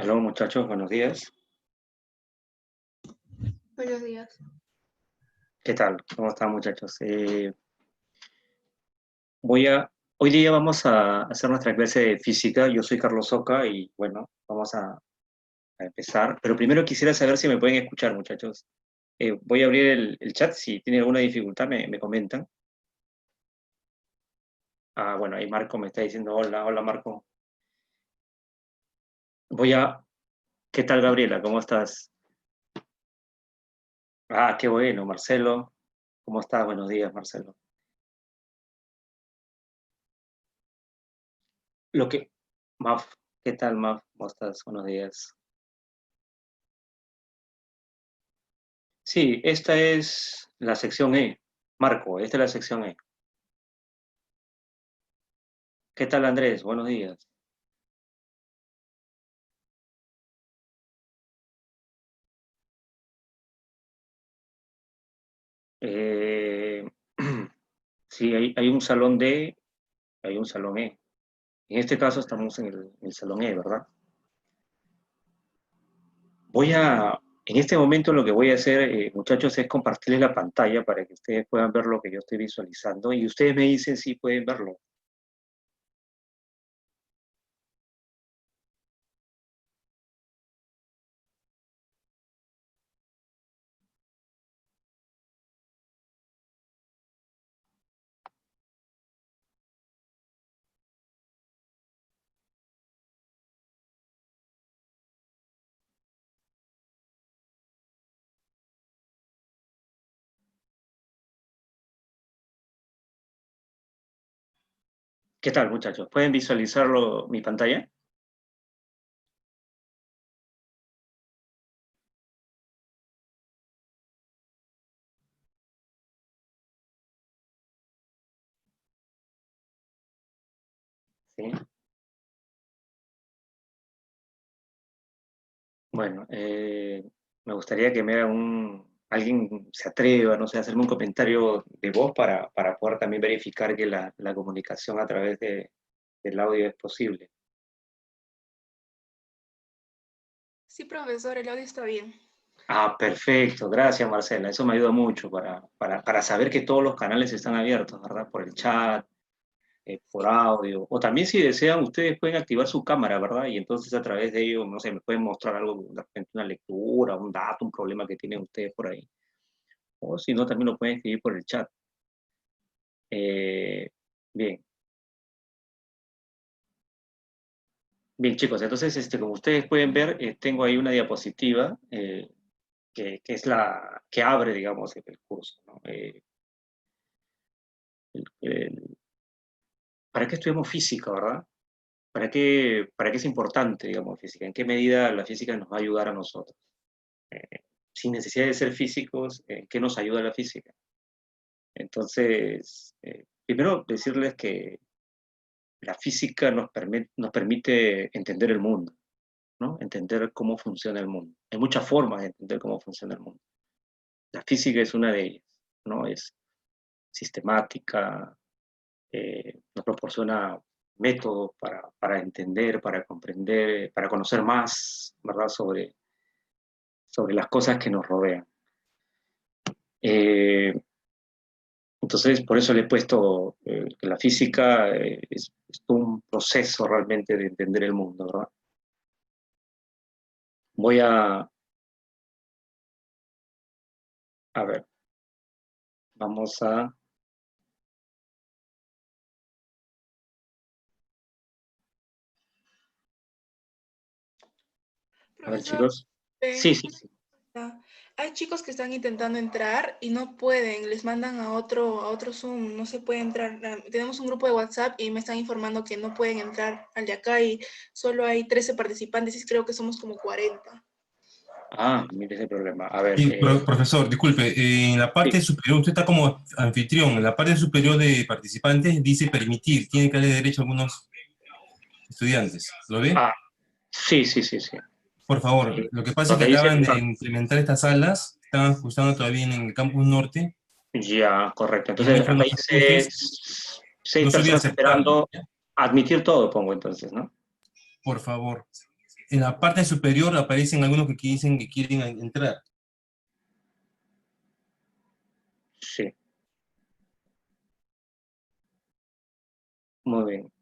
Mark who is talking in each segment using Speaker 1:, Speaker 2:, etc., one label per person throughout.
Speaker 1: Hola muchachos, buenos días.
Speaker 2: Buenos días.
Speaker 1: ¿Qué tal? ¿Cómo están muchachos? Hoy día vamos a hacer nuestra clase de física. Yo soy Carlos Soca y bueno, vamos a empezar. Pero primero quisiera saber si me pueden escuchar muchachos. Voy a abrir el chat, si tienen alguna dificultad me comentan. Bueno, ahí Marco me está diciendo hola, hola Marco. ¿Qué tal Gabriela? ¿Cómo estás? Qué bueno, Marcelo. ¿Cómo estás? Buenos días, Marcelo. Lo que, Maf, ¿qué tal Maf? ¿Cómo estás? Buenos días. Sí, esta es la sección E. Marco, esta es la sección E. ¿Qué tal, Andrés? Buenos días. Eh, sí, hay un salón D, hay un salón E. En este caso estamos en el salón E, ¿verdad? En este momento lo que voy a hacer, muchachos, es compartirles la pantalla para que ustedes puedan ver lo que yo estoy visualizando y ustedes me dicen si pueden verlo. ¿Qué tal, muchachos? ¿Pueden visualizarlo mi pantalla? Sí. Bueno, me gustaría que me haga alguien se atreva, no sé, a hacerme un comentario de voz para poder también verificar que la comunicación a través del audio es posible.
Speaker 2: Sí, profesor, el audio está bien.
Speaker 1: Perfecto, gracias Marcela, eso me ayuda mucho para saber que todos los canales están abiertos, ¿verdad? Por el chat, por audio, o también si desean, ustedes pueden activar su cámara, ¿verdad? Y entonces a través de ello, no sé, me pueden mostrar algo, de repente una lectura, un dato, un problema que tienen ustedes por ahí. O si no, también lo pueden escribir por el chat. Eh, bien, bien chicos, entonces como ustedes pueden ver, tengo ahí una diapositiva que es la que abre, digamos, el curso, ¿no? El- el- ¿Para qué estudiamos física, verdad? ¿Para qué es importante, digamos, física? ¿En qué medida la física nos va a ayudar a nosotros? Sin necesidad de ser físicos, ¿en qué nos ayuda la física? Entonces, primero decirles que la física nos permite entender el mundo, ¿no? Entender cómo funciona el mundo. Hay muchas formas de entender cómo funciona el mundo. La física es una de ellas, ¿no? Es sistemática, nos proporciona métodos para entender, para comprender, para conocer más, ¿verdad? Sobre las cosas que nos rodean. Eh, entonces, por eso le he puesto que la física es todo un proceso realmente de entender el mundo, ¿verdad? Voy a ver, vamos a ver,
Speaker 2: Profesor,
Speaker 1: chicos. Sí, sí, sí.
Speaker 2: hay chicos que están intentando entrar y no pueden, les mandan a otro Zoom, no se puede entrar. Tenemos un grupo de WhatsApp y me están informando que no pueden entrar al de acá y solo hay 13 participantes y creo que somos como 40.
Speaker 1: Mire ese problema. A ver,
Speaker 3: Sí, profesor, disculpe, en la
Speaker 1: sí.
Speaker 3: parte superior, usted está como anfitrión, en la parte superior de participantes dice permitir, tiene que darle derecho a algunos estudiantes, ¿lo ve?
Speaker 1: Sí, sí, sí, sí.
Speaker 3: Por favor, lo que pasa es que
Speaker 1: Donde dice
Speaker 3: acaban de implementar estas salas, están ajustando todavía en el campus norte
Speaker 1: ya, correcto.
Speaker 3: y han
Speaker 1: Entonces,
Speaker 3: hecho
Speaker 1: acá
Speaker 3: unos
Speaker 1: dice
Speaker 3: ajustes,
Speaker 1: 6
Speaker 3: no solía
Speaker 1: personas
Speaker 3: aceptarlo,
Speaker 1: esperando,
Speaker 3: ¿ya?
Speaker 1: admitir todo, pongo entonces, ¿no?
Speaker 3: Por favor. en la parte superior aparecen algunos que dicen que quieren entrar.
Speaker 1: Sí, muy bien.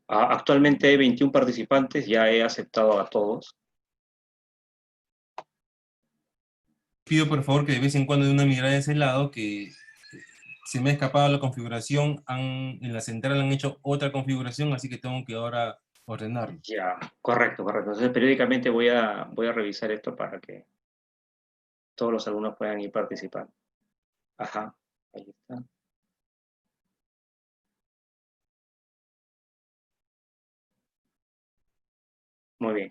Speaker 1: Actualmente hay 21 participantes, ya he aceptado a todos.
Speaker 3: Pido por favor que de vez en cuando dé una mirada a ese lado, que se me ha escapado la configuración, en la central han hecho otra configuración, así que tengo que ahora ordenarlo.
Speaker 1: Ya, correcto, correcto. Entonces periódicamente voy a revisar esto para que todos los alumnos puedan ir participando. Ajá, ahí está. Muy bien.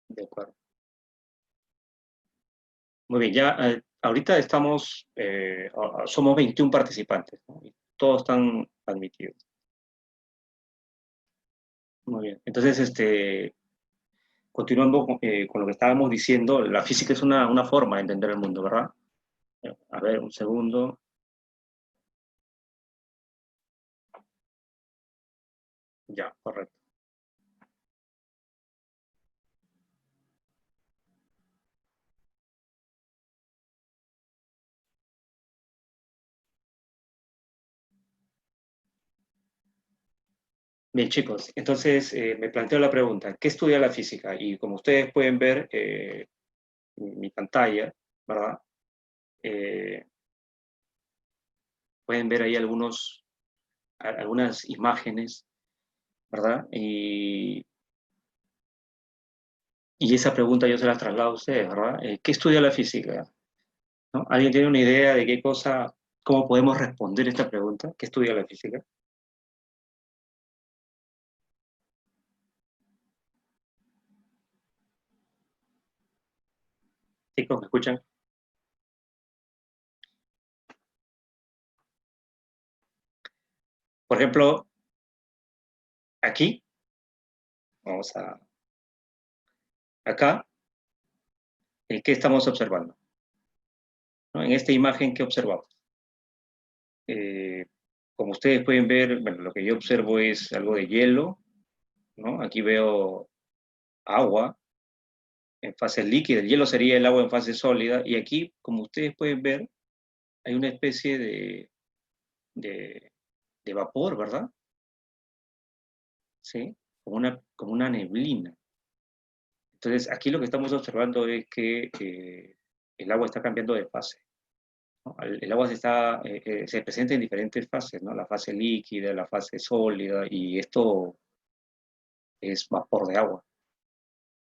Speaker 1: De acuerdo. Muy bien, ya ahorita somos 21 participantes, ¿no? Y todos están admitidos. Muy bien. Entonces, continuando con lo que estábamos diciendo, la física es una forma de entender el mundo, ¿verdad? A ver, un segundo. Ya, correcto. Bien, chicos, entonces me planteo la pregunta, ¿qué estudia la física? Y como ustedes pueden ver mi pantalla, ¿verdad? Eh, pueden ver ahí algunas imágenes, ¿verdad? Y esa pregunta yo se la traslado a ustedes, ¿verdad? ¿Qué estudia la física? ¿No? ¿Alguien tiene una idea de cómo podemos responder esta pregunta? ¿Qué estudia la física? Chicos, ¿me escuchan? Por ejemplo, aquí, vamos acá, ¿qué estamos observando? ¿No? En esta imagen, ¿qué observamos? Eh, como ustedes pueden ver, bueno, lo que yo observo es algo de hielo, ¿no? Aquí veo agua en fase líquida, el hielo sería el agua en fase sólida, y aquí, como ustedes pueden ver, hay una especie de, de vapor, ¿verdad? ¿Sí? Como una neblina. Entonces, aquí lo que estamos observando es que el agua está cambiando de fase, ¿no? El agua se presenta en diferentes fases, ¿no? La fase líquida, la fase sólida, y esto es vapor de agua.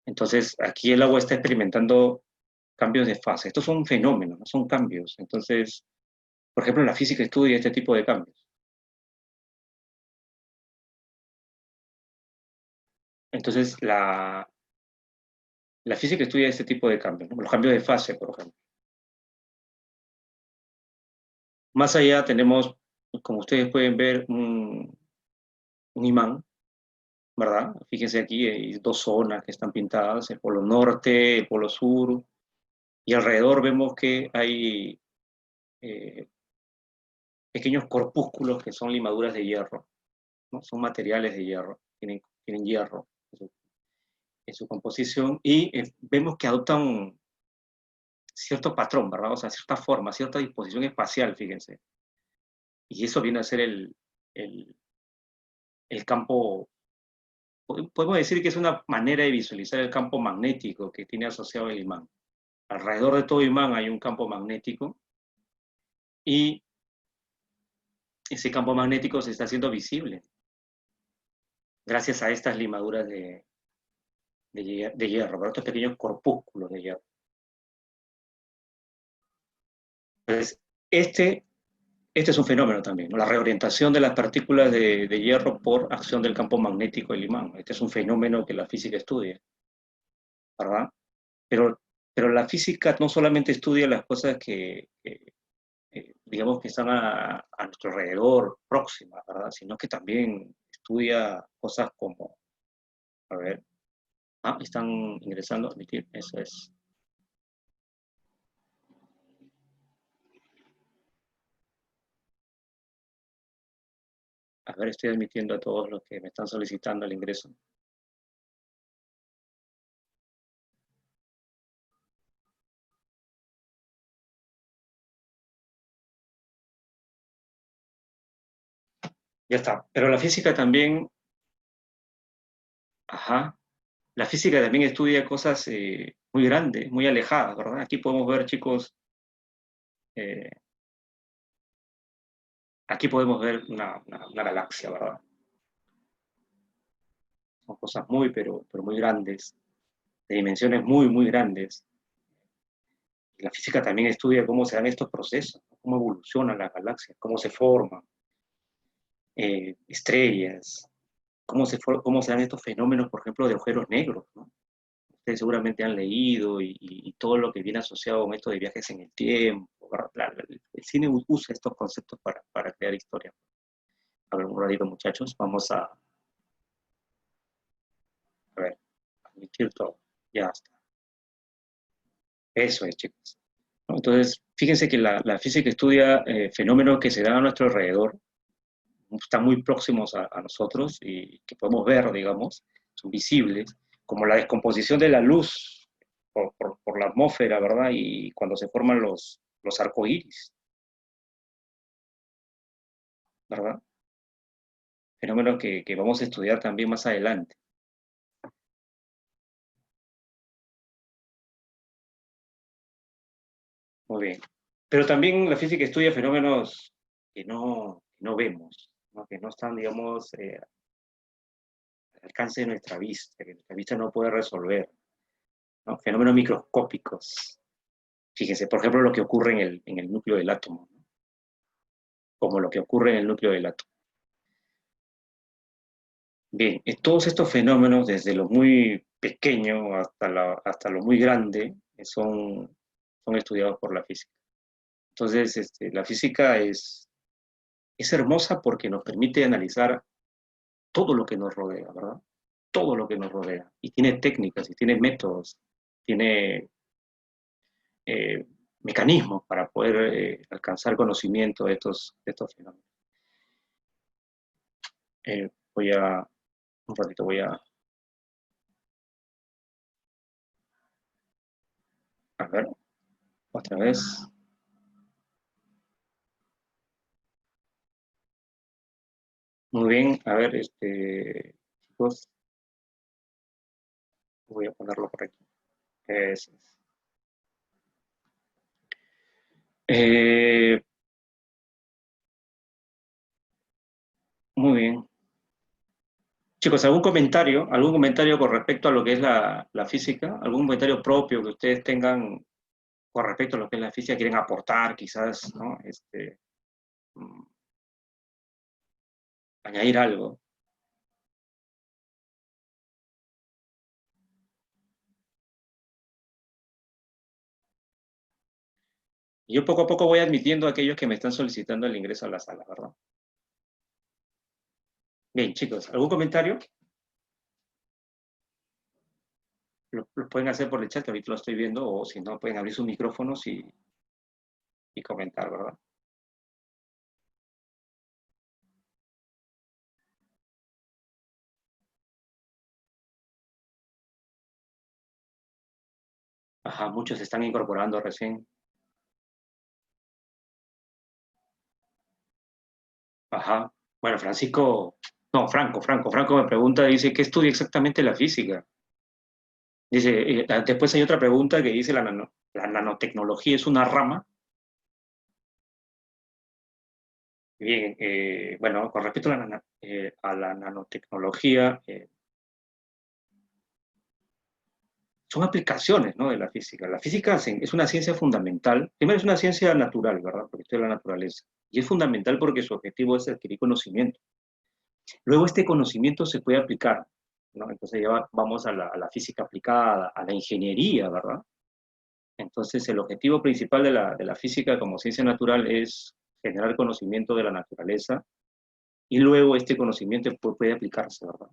Speaker 1: Entonces, aquí el agua está experimentando cambios de fase. Estos son fenómenos, no son cambios. Entonces, por ejemplo, la física estudia este tipo de cambios. Entonces, la física estudia este tipo de cambios, ¿no? Los cambios de fase, por ejemplo. Más allá tenemos, como ustedes pueden ver, un imán, ¿verdad? Fíjense aquí, hay dos zonas que están pintadas, el polo norte, el polo sur, y alrededor vemos que hay eh, pequeños corpúsculos que son limaduras de hierro, ¿no? Son materiales de hierro, tienen hierro en su composición, y vemos que adoptan cierto patrón, ¿verdad? O sea, cierta forma, cierta disposición espacial, fíjense. Y eso viene a ser el, el campo, podemos decir que es una manera de visualizar el campo magnético que tiene asociado el imán. Alrededor de todo imán hay un campo magnético, y ese campo magnético se está haciendo visible gracias a estas limaduras de hierro, ¿verdad? Estos pequeños corpúsculos de hierro. Entonces, este es un fenómeno también, ¿no? La reorientación de las partículas de hierro por acción del campo magnético del imán. Este es un fenómeno que la física estudia, ¿verdad? Pero la física no solamente estudia las cosas digamos, que están a nuestro alrededor, próximas, ¿verdad? Sino que también estudia cosas como, a ver, están ingresando a admitir, eso es. A ver, estoy admitiendo a todos los que me están solicitando el ingreso. Ya está. Pero la física también, ajá, la física también estudia cosas muy grandes, muy alejadas, ¿verdad? Aquí podemos ver, chicos, eh, aquí podemos ver una galaxia, ¿verdad? Son cosas muy, pero muy grandes, de dimensiones muy, muy grandes. La física también estudia cómo se dan estos procesos, cómo evolucionan las galaxias, cómo se forman estrellas, cómo se dan estos fenómenos, por ejemplo, de agujeros negros, ¿no? Ustedes seguramente han leído y todo lo que viene asociado con esto de viajes en el tiempo. El cine usa estos conceptos para crear historias. A ver, un ratito, muchachos, vamos a ver, admitir todo. Ya está. Eso es, chicos. ¿No? Entonces, fíjense que la física estudia fenómenos que se dan a nuestro alrededor, están muy próximos a nosotros y que podemos ver, digamos, son visibles, como la descomposición de la luz por la atmósfera, ¿verdad? Y cuando se forman los arcoíris, ¿verdad? Fenómenos que vamos a estudiar también más adelante. Muy bien. Pero también la física estudia fenómenos que no vemos, ¿no? Que no están, digamos, al alcance de nuestra vista, que nuestra vista no puede resolver, ¿no? Fenómenos microscópicos. Fíjense, por ejemplo, lo que ocurre en el núcleo del átomo, ¿no? Como lo que ocurre en el núcleo del átomo. Bien, todos estos fenómenos, desde lo muy pequeño hasta lo muy grande, son estudiados por la física. Entonces, la física es hermosa porque nos permite analizar todo lo que nos rodea, ¿verdad? Todo lo que nos rodea. Y tiene técnicas, y tiene métodos, tiene eh, mecanismos para poder alcanzar conocimiento de estos fenómenos. Un ratito a ver, otra vez. Muy bien, a ver, chicos, voy a ponerlo por aquí. Eso es. Eh, muy bien. Chicos, ¿algún comentario con respecto a lo que es la física? ¿Algún comentario propio que ustedes tengan con respecto a lo que es la física? ¿Quieren aportar quizás, ¿no? Mm, añadir algo? Y yo poco a poco voy admitiendo a aquellos que me están solicitando el ingreso a la sala, ¿verdad? Bien, chicos, ¿algún comentario? Lo pueden hacer por el chat, que ahorita lo estoy viendo, o si no, pueden abrir sus micrófonos y comentar, ¿verdad? Ajá, muchos se están incorporando recién. Ajá. Bueno, Franco me pregunta, dice, ¿qué estudia exactamente la física? Dice, después hay otra pregunta que dice, ¿la nanotecnología es una rama? Bien, bueno, con respecto a la nanotecnología, son aplicaciones, ¿no?, de la física. La física es una ciencia fundamental. Primero es una ciencia natural, ¿verdad? Porque estudia la naturaleza. Y es fundamental porque su objetivo es adquirir conocimiento. Luego este conocimiento se puede aplicar, ¿no? Entonces ya vamos a la física aplicada, a la ingeniería, ¿verdad? Entonces el objetivo principal de la física como ciencia natural es generar conocimiento de la naturaleza y luego este conocimiento puede aplicarse, ¿verdad?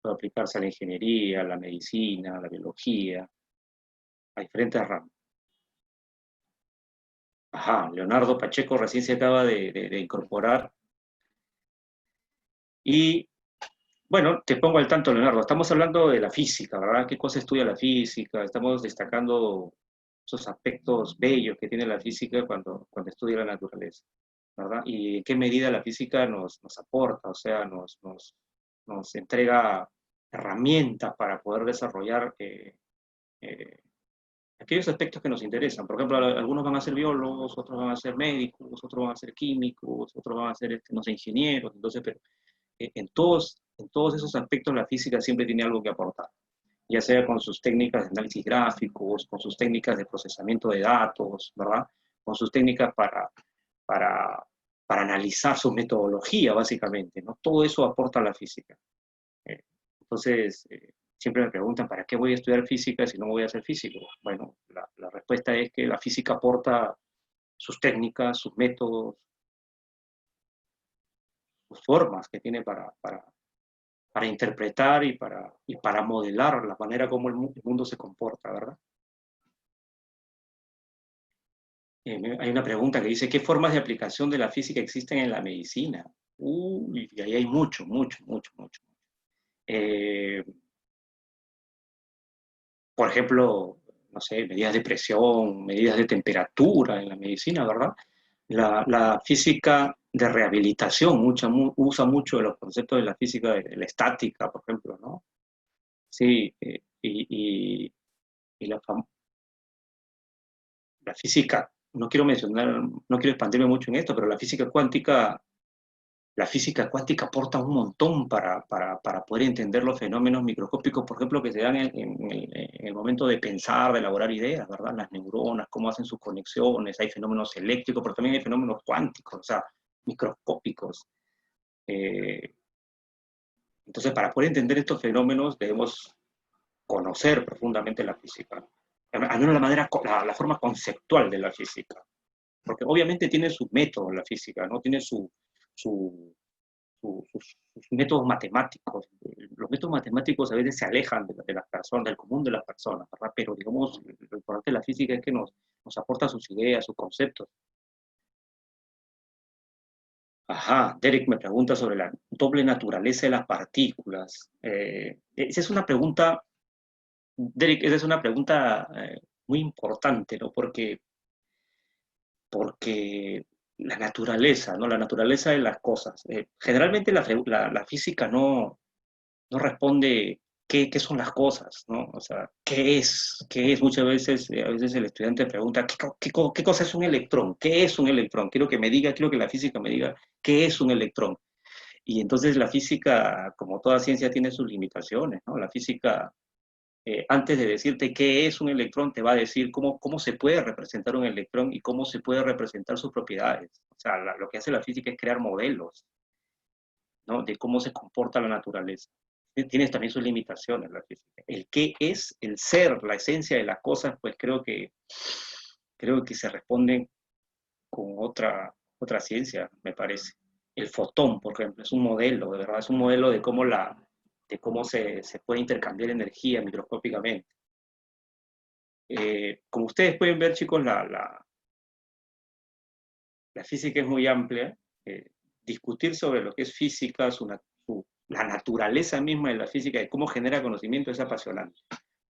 Speaker 1: Puede aplicarse a la ingeniería, a la medicina, a la biología, a diferentes ramas. Ajá, Leonardo Pacheco recién se acaba de incorporar. Y bueno, te pongo al tanto, Leonardo. Estamos hablando de la física, ¿verdad? ¿Qué cosa estudia la física? Estamos destacando esos aspectos bellos que tiene la física cuando estudia la naturaleza, ¿verdad? Y en qué medida la física nos aporta, o sea, nos entrega herramientas para poder desarrollar eh, aquellos aspectos que nos interesan. Por ejemplo, algunos van a ser biólogos, otros van a ser médicos, otros van a ser químicos, otros van a ser, no sé, ingenieros. Entonces, pero en todos esos aspectos la física siempre tiene algo que aportar, ya sea con sus técnicas de análisis gráficos, con sus técnicas de procesamiento de datos, ¿verdad? Con sus técnicas para, para analizar su metodología, básicamente, ¿no? Todo eso aporta a la física. Eh, entonces, siempre me preguntan, ¿para qué voy a estudiar física si no voy a ser físico? Bueno, la respuesta es que la física aporta sus técnicas, sus métodos, sus formas que tiene para interpretar y para modelar la manera como el mundo se comporta, ¿verdad? Hay una pregunta que dice, ¿qué formas de aplicación de la física existen en la medicina? Uy, y ahí hay mucho, mucho, mucho, mucho. Eh, por ejemplo, no sé, medidas de presión, medidas de temperatura en la medicina, ¿verdad? La física de rehabilitación usa mucho de los conceptos de la física de la estática, por ejemplo, ¿no? Sí, y la física, no quiero mencionar, no quiero expandirme mucho en esto, pero la física cuántica aporta un montón para poder entender los fenómenos microscópicos, por ejemplo, que se dan en el momento de pensar, de elaborar ideas, ¿verdad? Las neuronas, cómo hacen sus conexiones, hay fenómenos eléctricos, pero también hay fenómenos cuánticos, o sea, microscópicos. Eh, entonces, para poder entender estos fenómenos debemos conocer profundamente la física, al menos la forma conceptual de la física, porque obviamente tiene sus métodos la física, ¿no? Tiene su, sus métodos matemáticos. Los métodos matemáticos a veces se alejan de las personas, del común de las personas, ¿verdad? Pero digamos, lo importante de la física es que nos aporta sus ideas, sus conceptos. Ajá, Derek me pregunta sobre la doble naturaleza de las partículas. Esa es una pregunta, Derek, esa es una pregunta muy importante, ¿no? Porque la naturaleza, ¿no? La naturaleza de las cosas. Generalmente la física no responde qué son las cosas, ¿no? O sea, ¿qué es? ¿Qué es? Muchas veces, a veces el estudiante pregunta, ¿qué cosa es un electrón? ¿Qué es un electrón? Quiero que la física me diga qué es un electrón. Y entonces la física, como toda ciencia, tiene sus limitaciones, ¿no? La física, antes de decirte qué es un electrón, te va a decir cómo se puede representar un electrón y cómo se puede representar sus propiedades. O sea, lo que hace la física es crear modelos, ¿no? De cómo se comporta la naturaleza. Tienes también sus limitaciones la física. El qué es, el ser, la esencia de las cosas, pues creo que se responden con otra ciencia, me parece. El fotón, por ejemplo, es un modelo, de verdad, es un modelo de cómo se puede intercambiar energía microscópicamente. Como ustedes pueden ver, chicos, la física es muy amplia. Discutir sobre lo que es física, la naturaleza misma de la física, de cómo genera conocimiento, es apasionante,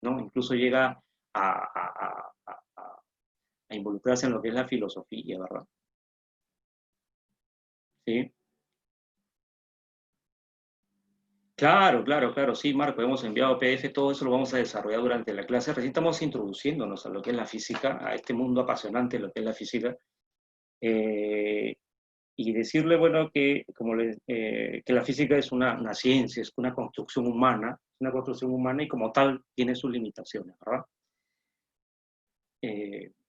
Speaker 1: ¿no? Incluso llega a involucrarse en lo que es la filosofía, ¿verdad? Sí. Claro, claro, claro, sí, Marco, hemos enviado PDF, todo eso lo vamos a desarrollar durante la clase. Recién estamos introduciéndonos a lo que es la física, a este mundo apasionante, lo que es la física. Eh, y decirle, bueno, que la física es una ciencia, es una construcción humana y como tal tiene sus limitaciones, ¿verdad?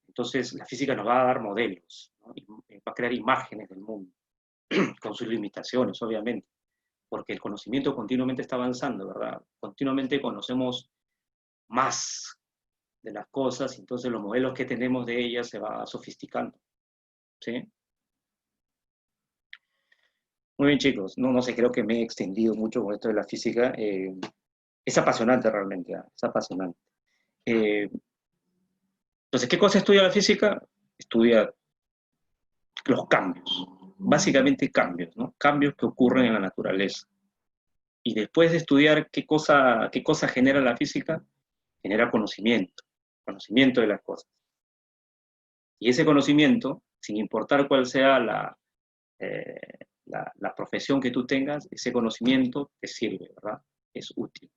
Speaker 1: Entonces, la física nos va a dar modelos, ¿no? Y va a crear imágenes del mundo, con sus limitaciones, obviamente, porque el conocimiento continuamente está avanzando, ¿verdad? Continuamente conocemos más de las cosas, y entonces los modelos que tenemos de ellas se va sofisticando, ¿sí? Muy bien, chicos. No sé, creo que me he extendido mucho con esto de la física. Es apasionante realmente, ¿eh? Es apasionante. Eh, entonces, ¿qué cosa estudia la física? Estudia los cambios, básicamente cambios, ¿no? Cambios que ocurren en la naturaleza. Y después de estudiar qué cosa genera la física, genera conocimiento de las cosas. Y ese conocimiento, sin importar cuál sea la profesión que tú tengas, ese conocimiento te sirve, ¿verdad? Es útil.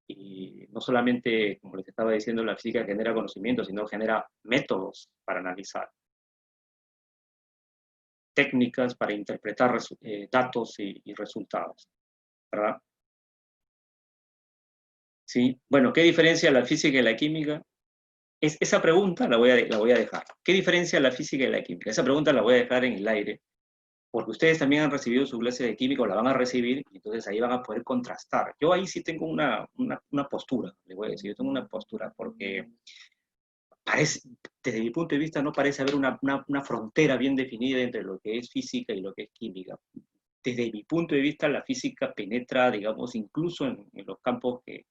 Speaker 1: Y no solamente, como les estaba diciendo, la física genera conocimiento, sino genera métodos para analizar, técnicas para interpretar datos y resultados, ¿verdad? Sí. Bueno, ¿qué diferencia la física y la química? Esa pregunta la voy a dejar. ¿Qué diferencia la física y la química? Esa pregunta la voy a dejar en el aire, porque ustedes también han recibido su clase de química o la van a recibir, y entonces ahí van a poder contrastar. Yo ahí sí tengo una postura, les voy a decir, yo tengo una postura, porque parece, desde mi punto de vista no parece haber una frontera bien definida entre lo que es física y lo que es química. Desde mi punto de vista, la física penetra, digamos, incluso en los campos que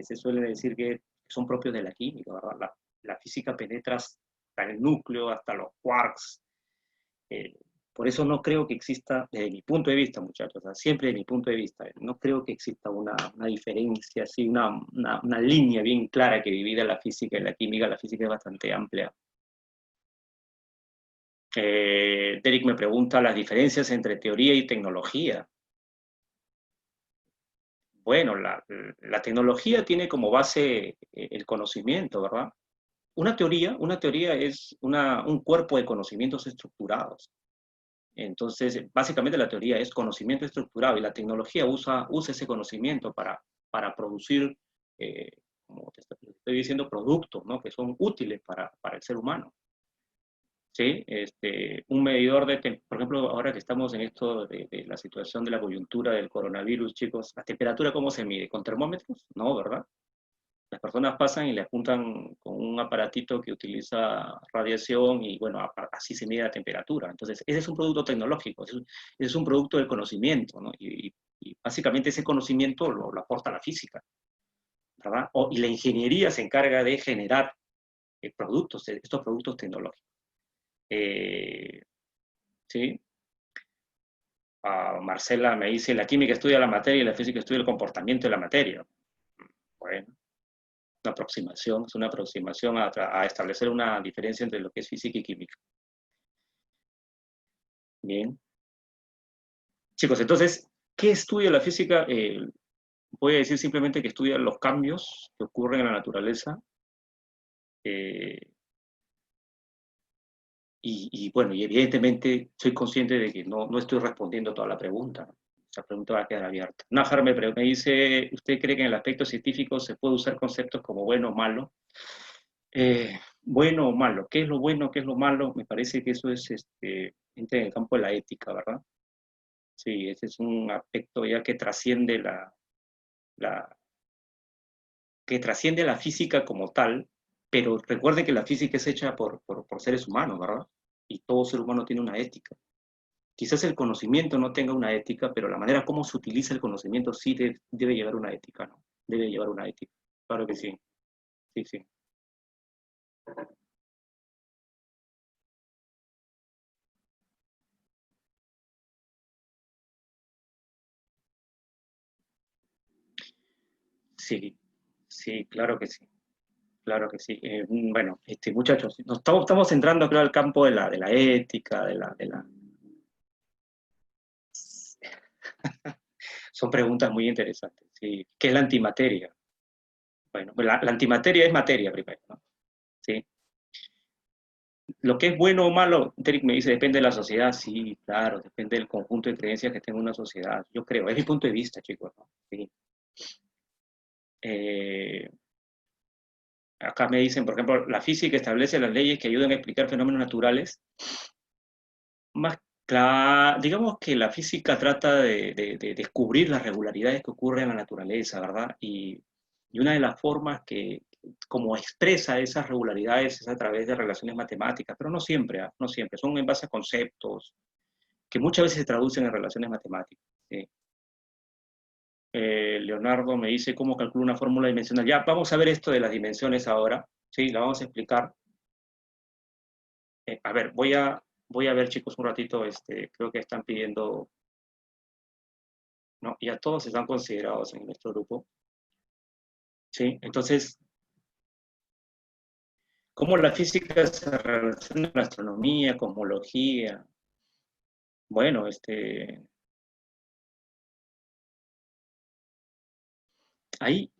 Speaker 1: se suele decir que son propios de la química, ¿verdad? La física penetra hasta el núcleo, hasta los quarks. Eh, por eso no creo que exista, desde mi punto de vista, muchachos, o sea, siempre desde mi punto de vista, no creo que exista una diferencia, así, una línea bien clara que divida la física y la química. La física es bastante amplia. Derek me pregunta las diferencias entre teoría y tecnología. Bueno, la tecnología tiene como base el conocimiento, ¿verdad? Una teoría es un cuerpo de conocimientos estructurados. Entonces, básicamente la teoría es conocimiento estructurado, y la tecnología usa ese conocimiento para producir, como te estoy diciendo, productos, ¿no? Que son útiles para el ser humano. ¿Sí? Un medidor por ejemplo, ahora que estamos en esto de la situación de la coyuntura del coronavirus, chicos, ¿la temperatura cómo se mide? ¿Con termómetros? No, ¿verdad? Las personas pasan y le apuntan con un aparatito que utiliza radiación, y bueno, así se mide la temperatura. Entonces, ese es un producto tecnológico, ese es un producto del conocimiento, ¿no? Y básicamente ese conocimiento lo aporta la física, ¿verdad? Y la ingeniería se encarga de generar estos productos tecnológicos. ¿Sí? Marcela me dice, la química estudia la materia y la física estudia el comportamiento de la materia. Bueno, es una aproximación a establecer una diferencia entre lo que es física y química. Bien. Chicos, entonces, ¿qué estudia la física? Voy a decir simplemente que estudia los cambios que ocurren en la naturaleza. Bueno, y evidentemente soy consciente de que no estoy respondiendo toda la pregunta. Esa pregunta va a quedar abierta. Nájar me dice, ¿usted cree que en el aspecto científico se puede usar conceptos como bueno o malo? Bueno o malo, ¿qué es lo bueno, qué es lo malo? Me parece que eso entra en el campo de la ética, ¿verdad? Sí, ese es un aspecto ya que trasciende la física como tal, pero recuerde que la física es hecha por seres humanos, ¿verdad? Y todo ser humano tiene una ética. Quizás el conocimiento no tenga una ética, pero la manera como se utiliza el conocimiento sí debe llevar una ética, ¿no? Debe llevar una ética. Claro que sí. Sí, sí. Sí, sí, claro que sí. Claro que sí. Bueno, muchachos, estamos entrando, creo, al campo de la ética, Son preguntas muy interesantes. ¿Sí? ¿Qué es la antimateria? Bueno, la antimateria es materia primero, ¿no? ¿Sí? Lo que es bueno o malo, Derek me dice, depende de la sociedad. Sí, claro, depende del conjunto de creencias que tenga una sociedad. Yo creo, es mi punto de vista, chicos, ¿no? Sí. Eh, Acá me dicen, por ejemplo, la física establece las leyes que ayudan a explicar fenómenos naturales. Más digamos que la física trata de descubrir las regularidades que ocurren en la naturaleza, ¿verdad? Y una de las formas como expresa esas regularidades es a través de relaciones matemáticas, pero no siempre, ¿ah? No siempre, son en base a conceptos que muchas veces se traducen en relaciones matemáticas. ¿Sí? Leonardo me dice cómo calculo una fórmula dimensional. Ya, vamos a ver esto de las dimensiones ahora, ¿sí? La vamos a explicar. A ver, voy a ver, chicos, un ratito, creo que están pidiendo ¿no? Ya todos están considerados en nuestro grupo, ¿sí? Entonces, ¿cómo la física se relaciona con la astronomía, cosmología? Bueno, ahí,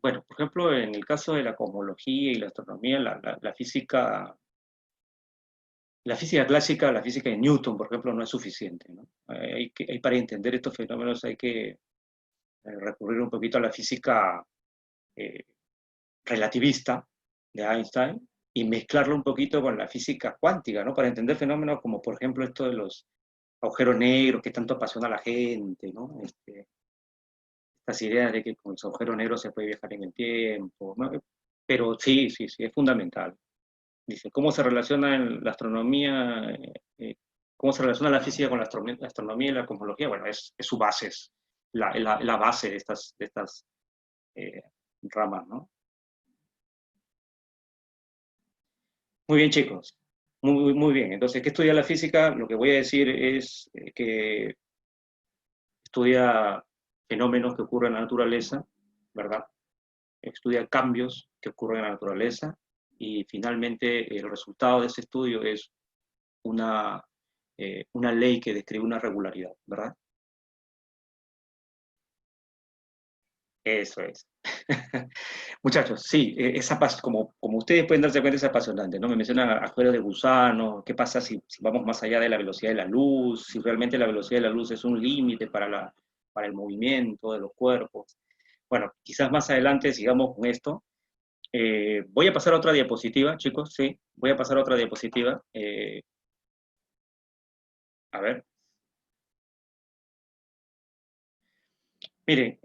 Speaker 1: bueno, por ejemplo, en el caso de la cosmología y la astronomía, la física clásica, la física de Newton, por ejemplo, no es suficiente, ¿no? Para entender estos fenómenos hay que recurrir un poquito a la física eh, relativista de Einstein y mezclarlo un poquito con la física cuántica, ¿no? Para entender fenómenos como, por ejemplo, esto de los agujeros negros que tanto apasiona a la gente, ¿no? Estas ideas de que con los agujeros negros se puede viajar en el tiempo, ¿no? Pero sí, sí, sí, es fundamental. Dice, ¿cómo se relaciona en la astronomía, cómo se relaciona la física con la astronomía y la cosmología? Bueno, es su base, es la base de estas eh, ramas, ¿no? Muy bien, chicos. Muy, muy bien. Entonces, ¿qué estudia la física? Lo que voy a decir es que estudia fenómenos que ocurren en la naturaleza, ¿verdad? Estudia cambios que ocurren en la naturaleza y finalmente el resultado de ese estudio es una, una ley que describe una regularidad, ¿verdad? Eso es. Muchachos, sí, como ustedes pueden darse cuenta, es apasionante, ¿no? Me mencionan agujeros de gusano, qué pasa si vamos más allá de la velocidad de la luz, si realmente la velocidad de la luz es un límite para el movimiento de los cuerpos. Bueno, quizás más adelante sigamos con esto. Voy a pasar a otra diapositiva, chicos, sí, voy a pasar a otra diapositiva. A ver, miren,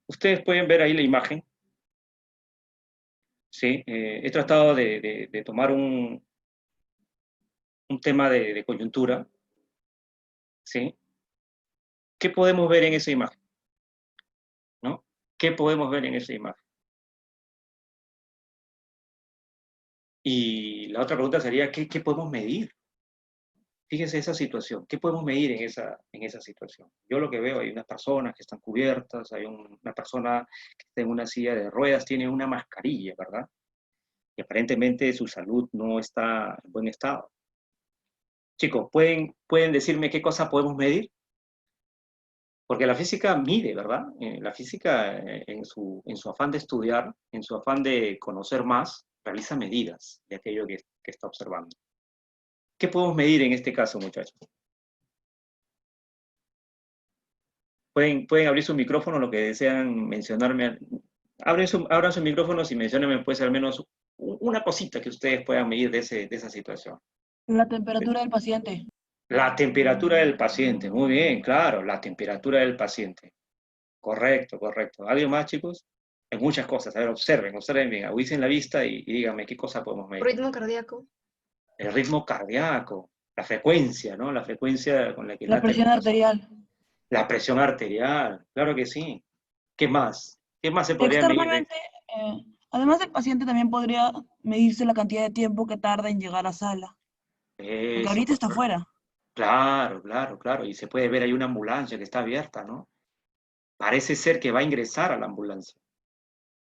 Speaker 1: ustedes pueden ver ahí la imagen, ¿sí? He tratado de tomar un tema de coyuntura, ¿sí? ¿Qué podemos ver en esa imagen? ¿No? ¿Qué podemos ver en esa imagen? Y la otra pregunta sería, ¿qué podemos medir? Fíjense esa situación, ¿qué podemos medir en esa situación? Yo lo que veo, hay unas personas que están cubiertas, hay una persona que está en una silla de ruedas, tiene una mascarilla, ¿verdad? Y aparentemente su salud no está en buen estado. Chicos, ¿pueden decirme qué cosa podemos medir? Porque la física mide, ¿verdad? La física, en su afán de estudiar, en su afán de conocer más, realiza medidas de aquello que está observando. ¿Qué podemos medir en este caso, muchachos? Pueden abrir su micrófono, lo que desean mencionarme. Abran sus micrófonos y menciónenme, pues, al menos una cosita que ustedes puedan medir de esa situación.
Speaker 4: La temperatura del paciente.
Speaker 1: La temperatura del paciente. Muy bien, claro, la temperatura del paciente. Correcto, correcto. ¿Algo más, chicos? Hay muchas cosas. A ver, observen bien, agudicen la vista y díganme qué cosa podemos medir.
Speaker 2: Ritmo cardíaco.
Speaker 1: El ritmo cardíaco, la frecuencia, ¿no? La frecuencia con la que
Speaker 4: La
Speaker 1: late el
Speaker 4: presión
Speaker 1: corazón.
Speaker 4: arterial.
Speaker 1: La presión arterial, claro que sí. ¿Qué más? ¿Qué más se podría medir?
Speaker 4: Externamente, además del paciente, también podría medirse la cantidad de tiempo que tarda en llegar a sala. Porque
Speaker 1: Eso,
Speaker 4: ahorita está
Speaker 1: correcto.
Speaker 4: fuera.
Speaker 1: Claro, claro, claro. Y se puede ver ahí una ambulancia que está abierta, ¿no? Parece ser que va a ingresar a la ambulancia.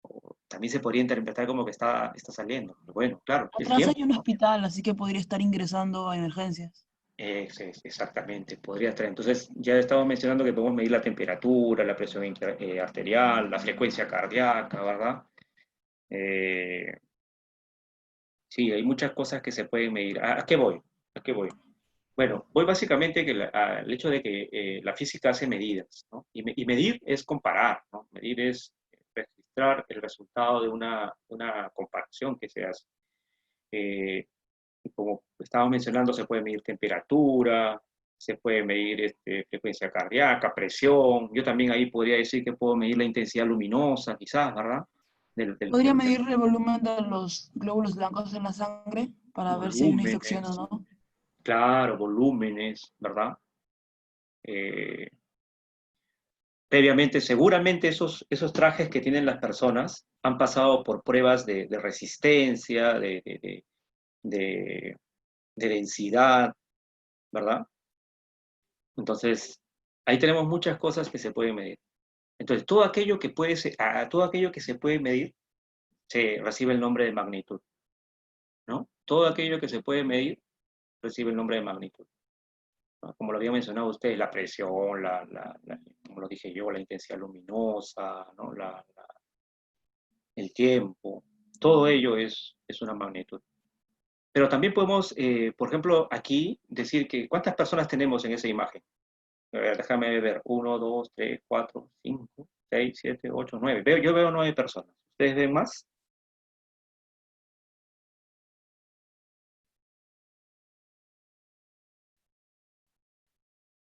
Speaker 1: O también se podría interpretar como que está saliendo. Pero bueno, claro, el
Speaker 4: Atrás hay
Speaker 1: tiempo,
Speaker 4: un
Speaker 1: ¿no?
Speaker 4: hospital, así que podría estar ingresando a emergencias.
Speaker 1: Exactamente, podría estar. Entonces, ya estamos mencionando que podemos medir la temperatura, la presión arterial, la frecuencia cardíaca, ¿verdad? Eh, sí, hay muchas cosas que se pueden medir. ¿A qué voy? ¿A qué voy? Bueno, voy básicamente al hecho de que la física hace medidas, ¿no? Y medir es comparar, ¿no? Medir es registrar el resultado de una comparación que se hace. Eh, y como estábamos mencionando, se puede medir temperatura, se puede medir frecuencia cardíaca, presión. Yo también ahí podría decir que puedo medir la intensidad luminosa, quizás, ¿verdad?
Speaker 4: Podría medir el volumen de los glóbulos blancos en la sangre para ver si hay una infección o
Speaker 1: Volúmenes,
Speaker 4: no.
Speaker 1: claro, volúmenes, ¿verdad? Eh, Previamente, seguramente esos trajes que tienen las personas han pasado por pruebas de resistencia, de densidad, ¿verdad? Entonces, ahí tenemos muchas cosas que se pueden medir. Entonces, todo aquello que todo aquello que se puede medir, se recibe el nombre de magnitud, ¿no? Todo aquello que se puede medir, recibe el nombre de magnitud, ¿no? Como lo había mencionado usted, la presión, como lo dije yo, la intensidad luminosa, ¿no? El tiempo, todo ello es una magnitud. Pero también podemos, por ejemplo, aquí decir que ¿cuántas personas tenemos en esa imagen? A ver, déjame ver, 1, 2, 3, 4, 5, 6, 7, 8, 9. Yo veo 9 personas. ¿Ustedes ven más?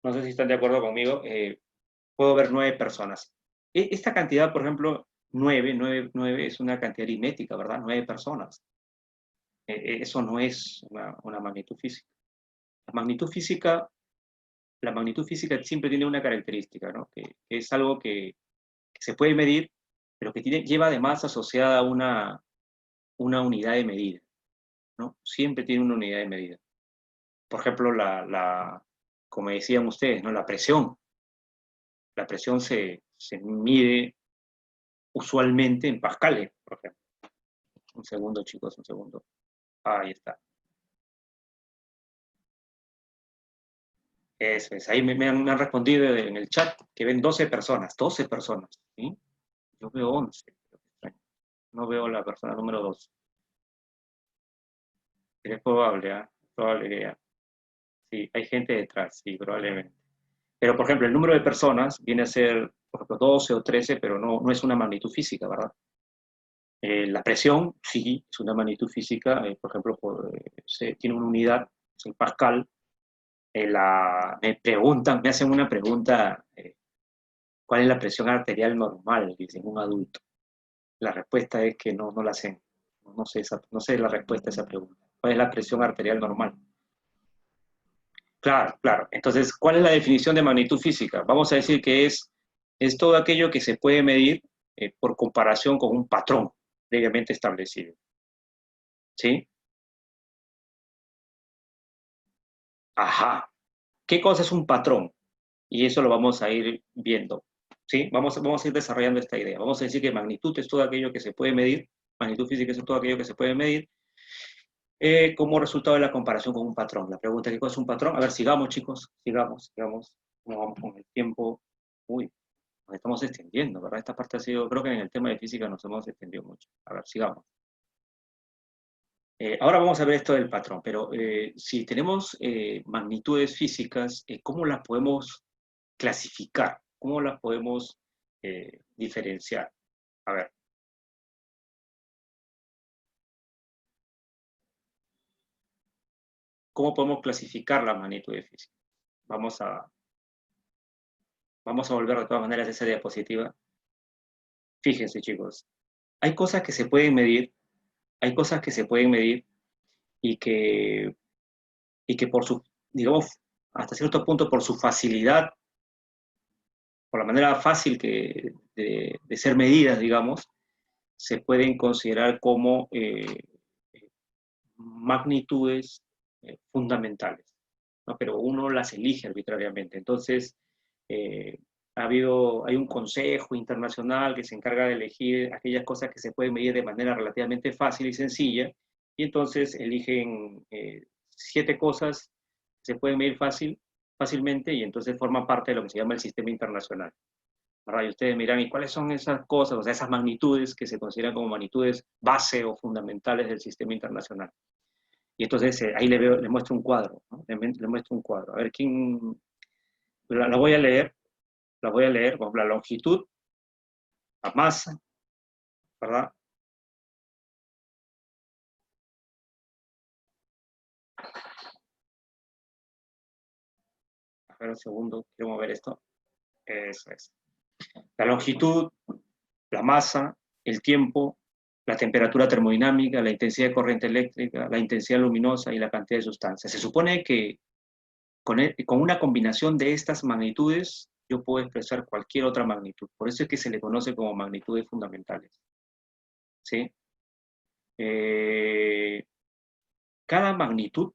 Speaker 1: No sé si están de acuerdo conmigo. Puedo ver 9 personas. Esta cantidad, por ejemplo, 9 es una cantidad aritmética, ¿verdad? 9 personas. Eso no es una magnitud física. La magnitud física, la magnitud física siempre tiene una característica, ¿no? Que es algo que se puede medir, pero que lleva además asociada una unidad de medida, ¿no? Siempre tiene una unidad de medida. Por ejemplo, como decían ustedes, ¿no? La presión. La presión se mide usualmente en pascales, por ejemplo. Un segundo, chicos, un segundo. Ahí está. Eso es. Ahí me han respondido en el chat que ven 12 personas. 12 personas, ¿sí? Yo veo 11. No veo la persona número 12. Es probable, ¿ah? Probable que ya. Sí, hay gente detrás, sí, probablemente. Pero, por ejemplo, el número de personas viene a ser, por ejemplo, 12 o 13, pero no es una magnitud física, ¿verdad? La presión, sí, es una magnitud física, por ejemplo, tiene una unidad, es el pascal. Me hacen una pregunta, ¿cuál es la presión arterial normal? Dicen un adulto. La respuesta es que no la sé. No sé la respuesta a esa pregunta. ¿Cuál es la presión arterial normal? Claro, claro. Entonces, ¿cuál es la definición de magnitud física? Vamos a decir que es todo aquello que se puede medir por comparación con un patrón previamente establecido. ¿Sí? Ajá. ¿Qué cosa es un patrón? Y eso lo vamos a ir viendo. ¿Sí? Vamos a ir desarrollando esta idea. Vamos a decir que magnitud es todo aquello que se puede medir, magnitud física es todo aquello que se puede medir, como resultado de la comparación con un patrón. La pregunta, ¿qué cosa es un patrón? A ver, sigamos, chicos, sigamos. ¿Cómo vamos con el tiempo? Uy, nos estamos extendiendo, ¿verdad? Esta parte ha sido, creo que en el tema de física nos hemos extendido mucho. A ver, sigamos. Ahora vamos a ver esto del patrón, pero si tenemos magnitudes físicas, ¿cómo las podemos clasificar? ¿Cómo las podemos diferenciar? A ver, ¿cómo podemos clasificar las magnitudes físicas? Vamos a, vamos a volver de todas maneras a esa diapositiva. Fíjense, chicos, hay cosas que se pueden medir, hay cosas que se pueden medir y que por su, digamos, hasta cierto punto por su facilidad, por la manera fácil de ser medidas, digamos, se pueden considerar como magnitudes fundamentales, ¿no? Pero uno las elige arbitrariamente. Entonces, eh, hay un consejo internacional que se encarga de elegir aquellas cosas que se pueden medir de manera relativamente fácil y sencilla, y entonces eligen 7 cosas que se pueden medir fácilmente, y entonces forman parte de lo que se llama el sistema internacional. ¿Verdad? Y ustedes miran, ¿y cuáles son esas cosas, o sea, esas magnitudes que se consideran como magnitudes base o fundamentales del sistema internacional? Y entonces ahí le muestro un cuadro, ¿no? Le muestro un cuadro. A ver, la voy a leer, por ejemplo, la longitud, la masa, ¿verdad? A ver, un segundo, quiero mover esto. Eso es. La longitud, la masa, el tiempo, la temperatura termodinámica, la intensidad de corriente eléctrica, la intensidad luminosa y la cantidad de sustancias. Se supone que con una combinación de estas magnitudes yo puedo expresar cualquier otra magnitud. Por eso es que se le conoce como magnitudes fundamentales. ¿Sí? Cada magnitud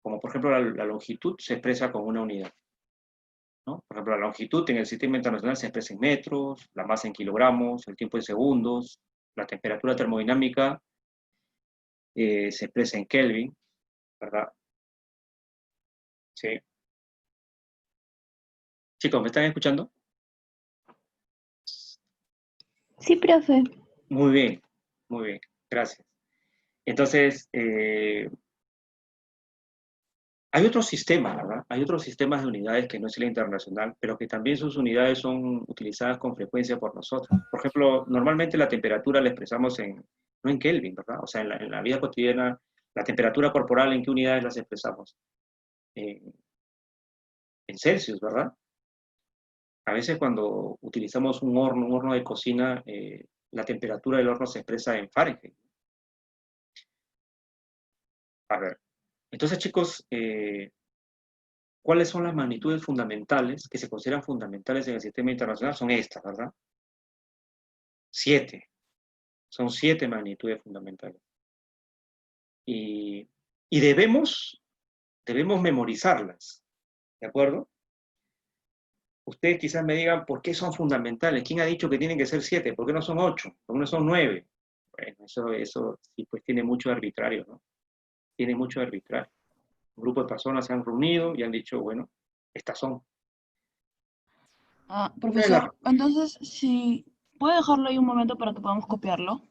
Speaker 1: como por ejemplo la longitud se expresa con una unidad, ¿no? Por ejemplo, la longitud en el sistema internacional se expresa en metros, la masa en kilogramos, el tiempo en segundos, la temperatura termodinámica se expresa en Kelvin, ¿verdad? Sí. Chicos, ¿me están escuchando?
Speaker 5: Sí, profe.
Speaker 1: Muy bien, gracias. Entonces, hay otros sistemas, ¿verdad? Hay otros sistemas de unidades que no es el internacional, pero que también sus unidades son utilizadas con frecuencia por nosotros. Por ejemplo, normalmente la temperatura la expresamos no en Kelvin, ¿verdad? O sea, en la vida cotidiana, la temperatura corporal, ¿en qué unidades las expresamos? En, en Celsius, ¿verdad? A veces cuando utilizamos un horno de cocina, la temperatura del horno se expresa en Fahrenheit. A ver, entonces chicos, ¿cuáles son las magnitudes fundamentales que se consideran fundamentales en el sistema internacional? Son estas, ¿verdad? 7. Son 7 magnitudes fundamentales. Y debemos memorizarlas, ¿de acuerdo? Ustedes quizás me digan, ¿por qué son fundamentales? ¿Quién ha dicho que tienen que ser 7? ¿Por qué no son 8? ¿Por qué no son 9? Bueno, eso sí, pues tiene mucho de arbitrario, ¿no? Tiene mucho de arbitrario. Un grupo de personas se han reunido y han dicho, bueno, estas son.
Speaker 4: Profesor, entonces, si puede dejarlo ahí un momento para que podamos copiarlo.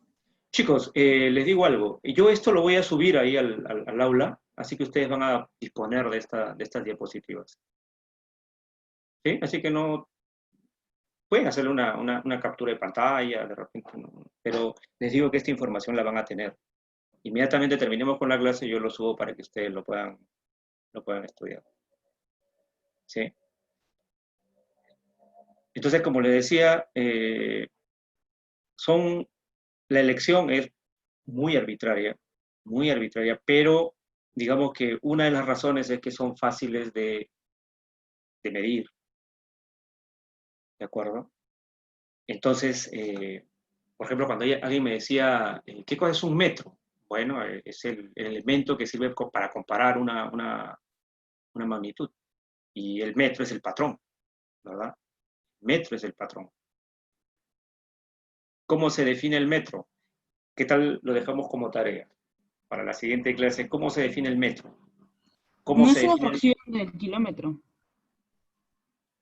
Speaker 1: Chicos, les digo algo. Yo esto lo voy a subir ahí al aula, así que ustedes van a disponer de estas diapositivas. ¿Sí? Así que no pueden hacerle una captura de pantalla, de repente, no, pero les digo que esta información la van a tener. Inmediatamente terminemos con la clase, yo lo subo para que ustedes lo puedan estudiar. ¿Sí? Entonces, como les decía, la elección es muy arbitraria, pero digamos que una de las razones es que son fáciles de medir, ¿de acuerdo? Entonces, por ejemplo, cuando alguien me decía, ¿qué cosa es un metro? Bueno, es el elemento que sirve para comparar una magnitud. Y el metro es el patrón, ¿verdad? Metro es el patrón. ¿Cómo se define el metro? ¿Qué tal lo dejamos como tarea para la siguiente clase? ¿Cómo se define el metro? ¿Cómo
Speaker 4: No
Speaker 1: se
Speaker 4: es una
Speaker 1: define
Speaker 4: fracción del kilómetro.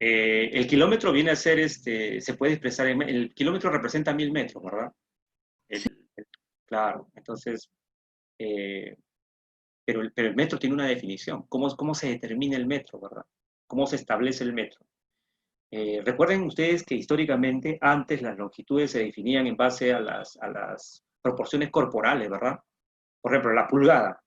Speaker 1: el kilómetro viene a ser, se puede expresar el kilómetro representa 1000 metros, ¿verdad? Claro, entonces, pero el metro tiene una definición. ¿Cómo se determina el metro, verdad? ¿Cómo se establece el metro? Recuerden ustedes que históricamente antes las longitudes se definían en base a las proporciones corporales, ¿verdad? Por ejemplo, la pulgada.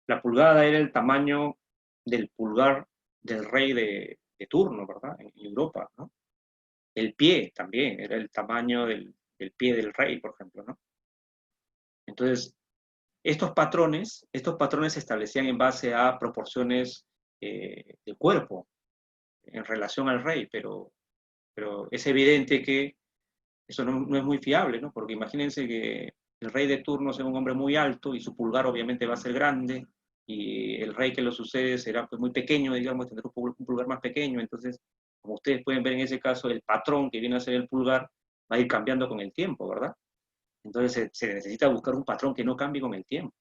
Speaker 1: La pulgada era el tamaño del pulgar del rey de turno, ¿verdad? En Europa, ¿no? El pie también era el tamaño del pie del rey, por ejemplo, ¿no? Entonces, estos patrones se establecían en base a proporciones del cuerpo en relación al rey, pero es evidente que eso no es muy fiable, ¿no? Porque imagínense que el rey de turno sea un hombre muy alto y su pulgar obviamente va a ser grande, y el rey que lo sucede será pues muy pequeño, digamos, tendrá un pulgar más pequeño. Entonces, como ustedes pueden ver en ese caso, el patrón que viene a ser el pulgar va a ir cambiando con el tiempo, ¿verdad? Entonces se necesita buscar un patrón que no cambie con el tiempo.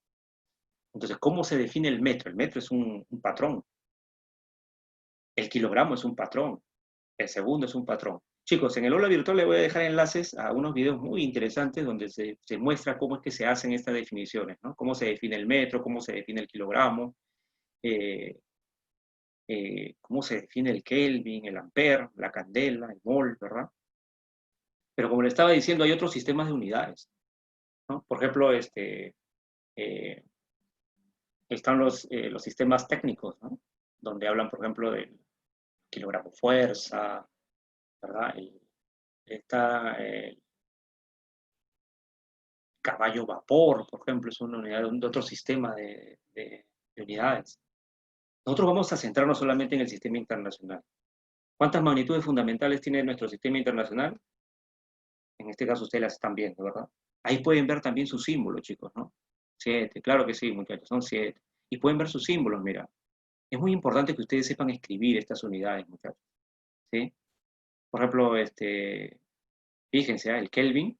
Speaker 1: Entonces, ¿cómo se define el metro? El metro es un patrón. El kilogramo es un patrón. El segundo es un patrón. Chicos, en el aula virtual les voy a dejar enlaces a unos videos muy interesantes donde se muestra cómo es que se hacen estas definiciones, ¿no? Cómo se define el metro, cómo se define el kilogramo, cómo se define el Kelvin, el ampere, la candela, el mol, ¿verdad? Pero como le estaba diciendo, hay otros sistemas de unidades, ¿no? Por ejemplo, están los sistemas técnicos, ¿no? Donde hablan, por ejemplo, del kilogramo fuerza, ¿verdad? Está el caballo vapor, por ejemplo, es una unidad de otro sistema de unidades. Nosotros vamos a centrarnos solamente en el sistema internacional. ¿Cuántas magnitudes fundamentales tiene nuestro sistema internacional? En este caso ustedes las están viendo, ¿verdad? Ahí pueden ver también su símbolo, chicos, ¿no? 7, claro que sí, muchachos, son 7. y pueden ver sus símbolos, mira. Es muy importante que ustedes sepan escribir estas unidades, muchachos, ¿sí? Por ejemplo, fíjense, el Kelvin,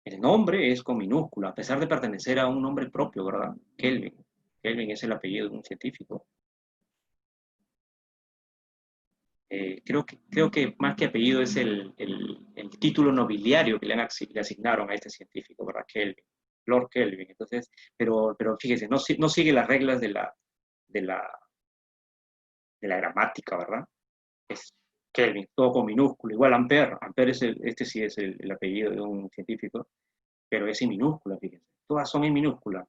Speaker 1: el nombre es con minúscula, a pesar de pertenecer a un nombre propio, ¿verdad? Kelvin. Kelvin es el apellido de un científico. Creo que más que apellido es el título nobiliario que le asignaron a este científico, ¿verdad? Kelvin, Lord Kelvin. Entonces, pero fíjense, no sigue las reglas de la, de la gramática, ¿verdad? Es Kelvin, todo con minúscula. Igual Ampère. Ampère este sí es el apellido de un científico, pero es en minúscula, fíjense. Todas son en minúscula.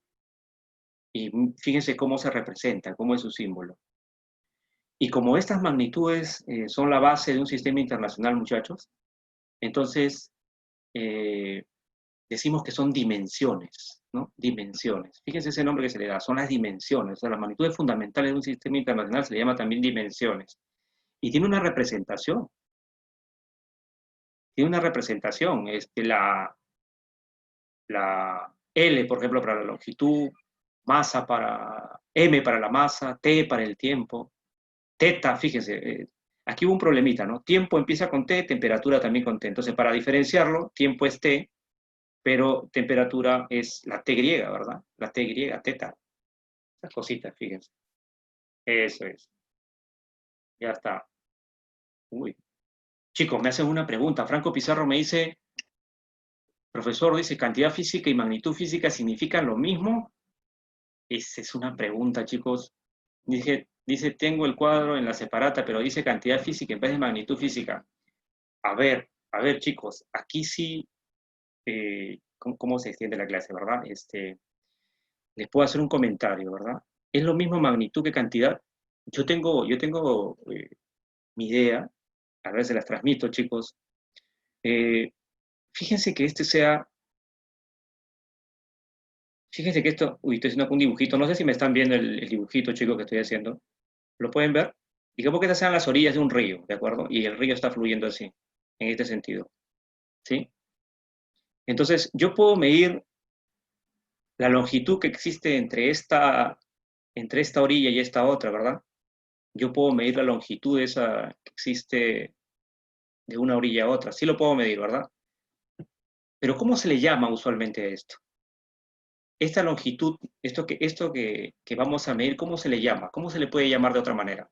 Speaker 1: Y fíjense cómo se representa, cómo es su símbolo. Y como estas magnitudes son la base de un sistema internacional, muchachos, entonces decimos que son dimensiones, ¿no? Dimensiones. Fíjense ese nombre que se le da, son las dimensiones. O sea, las magnitudes fundamentales de un sistema internacional se le llama también dimensiones. Y tiene una representación. Tiene una representación. La L, por ejemplo, para la longitud, masa para M para la masa, T para el tiempo. Teta, fíjense, aquí hubo un problemita, ¿no? Tiempo empieza con T, temperatura también con T. Entonces, para diferenciarlo, tiempo es T, pero temperatura es la T griega, ¿verdad? La T griega, teta. Esas cositas, fíjense. Eso es. Ya está. Uy. Chicos, me hacen una pregunta. Franco Pizarro me dice, profesor, dice, ¿cantidad física y magnitud física significan lo mismo? Esa es una pregunta, chicos. Dice, tengo el cuadro en la separata, pero dice cantidad física en vez de magnitud física. A ver, chicos, aquí sí, ¿cómo se extiende la clase, verdad? Les puedo hacer un comentario, ¿verdad? ¿Es lo mismo magnitud que cantidad? Yo tengo mi idea, a ver, se las transmito, chicos. Fíjense que fíjense que esto, uy, estoy haciendo un dibujito, no sé si me están viendo el dibujito, chicos, que estoy haciendo. ¿Lo pueden ver? Digamos que estas sean las orillas de un río, ¿de acuerdo? Y el río está fluyendo así, en este sentido, ¿sí? Entonces, yo puedo medir la longitud que existe entre esta orilla y esta otra, ¿verdad? Yo puedo medir la longitud esa que existe de una orilla a otra, sí lo puedo medir, ¿verdad? Pero ¿cómo se le llama usualmente a esto? Esta longitud, esto que vamos a medir, ¿cómo se le llama? ¿Cómo se le puede llamar de otra manera?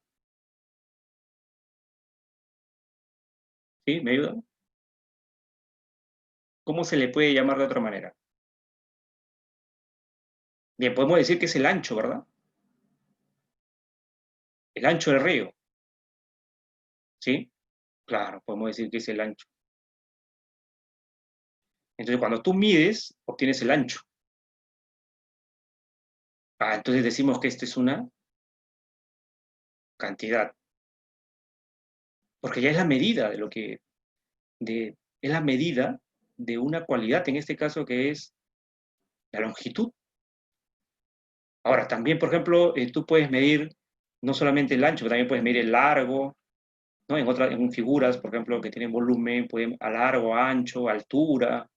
Speaker 1: ¿Sí? ¿Me ayudan? ¿Cómo se le puede llamar de otra manera? Bien, podemos decir que es el ancho, ¿verdad? El ancho del río. ¿Sí? Claro, podemos decir que es el ancho. Entonces, cuando tú mides, obtienes el ancho. Entonces decimos que esta es una cantidad. Porque ya es la medida es la medida de una cualidad, en este caso que es la longitud. Ahora, también, por ejemplo, tú puedes medir no solamente el ancho, también puedes medir el largo, ¿no? En figuras, por ejemplo, que tienen volumen, pueden a largo, ancho, altura,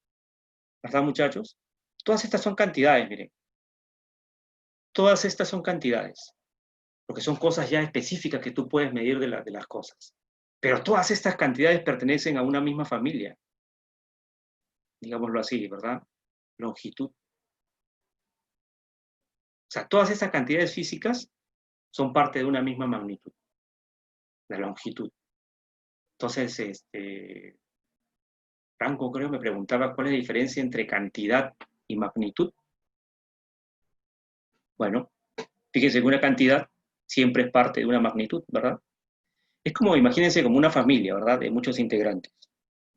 Speaker 1: ¿verdad, muchachos? Todas estas son cantidades, miren. Todas estas son cantidades, porque son cosas ya específicas que tú puedes medir de las cosas. Pero todas estas cantidades pertenecen a una misma familia, digámoslo así, ¿verdad? Longitud. O sea, todas estas cantidades físicas son parte de una misma magnitud, la longitud. Entonces, Franco creo me preguntaba cuál es la diferencia entre cantidad y magnitud. Bueno, fíjense que una cantidad siempre es parte de una magnitud, ¿verdad? Es como, imagínense, como una familia, ¿verdad? De muchos integrantes.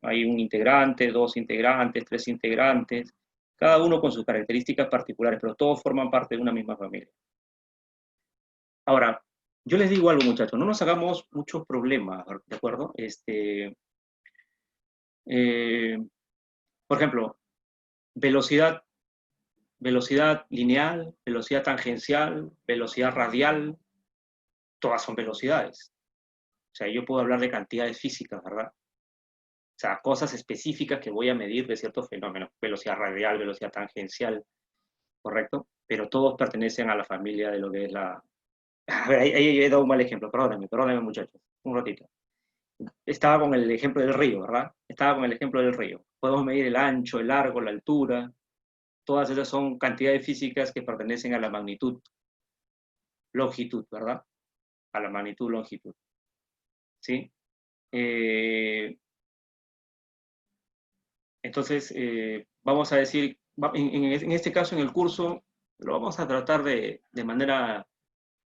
Speaker 1: Hay un integrante, dos integrantes, tres integrantes, cada uno con sus características particulares, pero todos forman parte de una misma familia. Ahora, yo les digo algo, muchachos, no nos hagamos muchos problemas, ¿de acuerdo? Por ejemplo, velocidad lineal, velocidad tangencial, velocidad radial, todas son velocidades. O sea, yo puedo hablar de cantidades físicas, ¿verdad? O sea, cosas específicas que voy a medir de ciertos fenómenos, velocidad radial, velocidad tangencial. ¿correcto? Pero todos pertenecen a la familia de lo que es la... A ver, ahí he dado un mal ejemplo, perdónenme muchachos, un ratito. Estaba con el ejemplo del río, ¿verdad? Estaba con el ejemplo del río. Podemos medir el ancho, el largo, la altura. Todas esas son cantidades físicas que pertenecen a la magnitud, longitud, ¿verdad? A la magnitud, longitud. ¿Sí? Entonces, vamos a decir, en este caso, en el curso, lo vamos a tratar de manera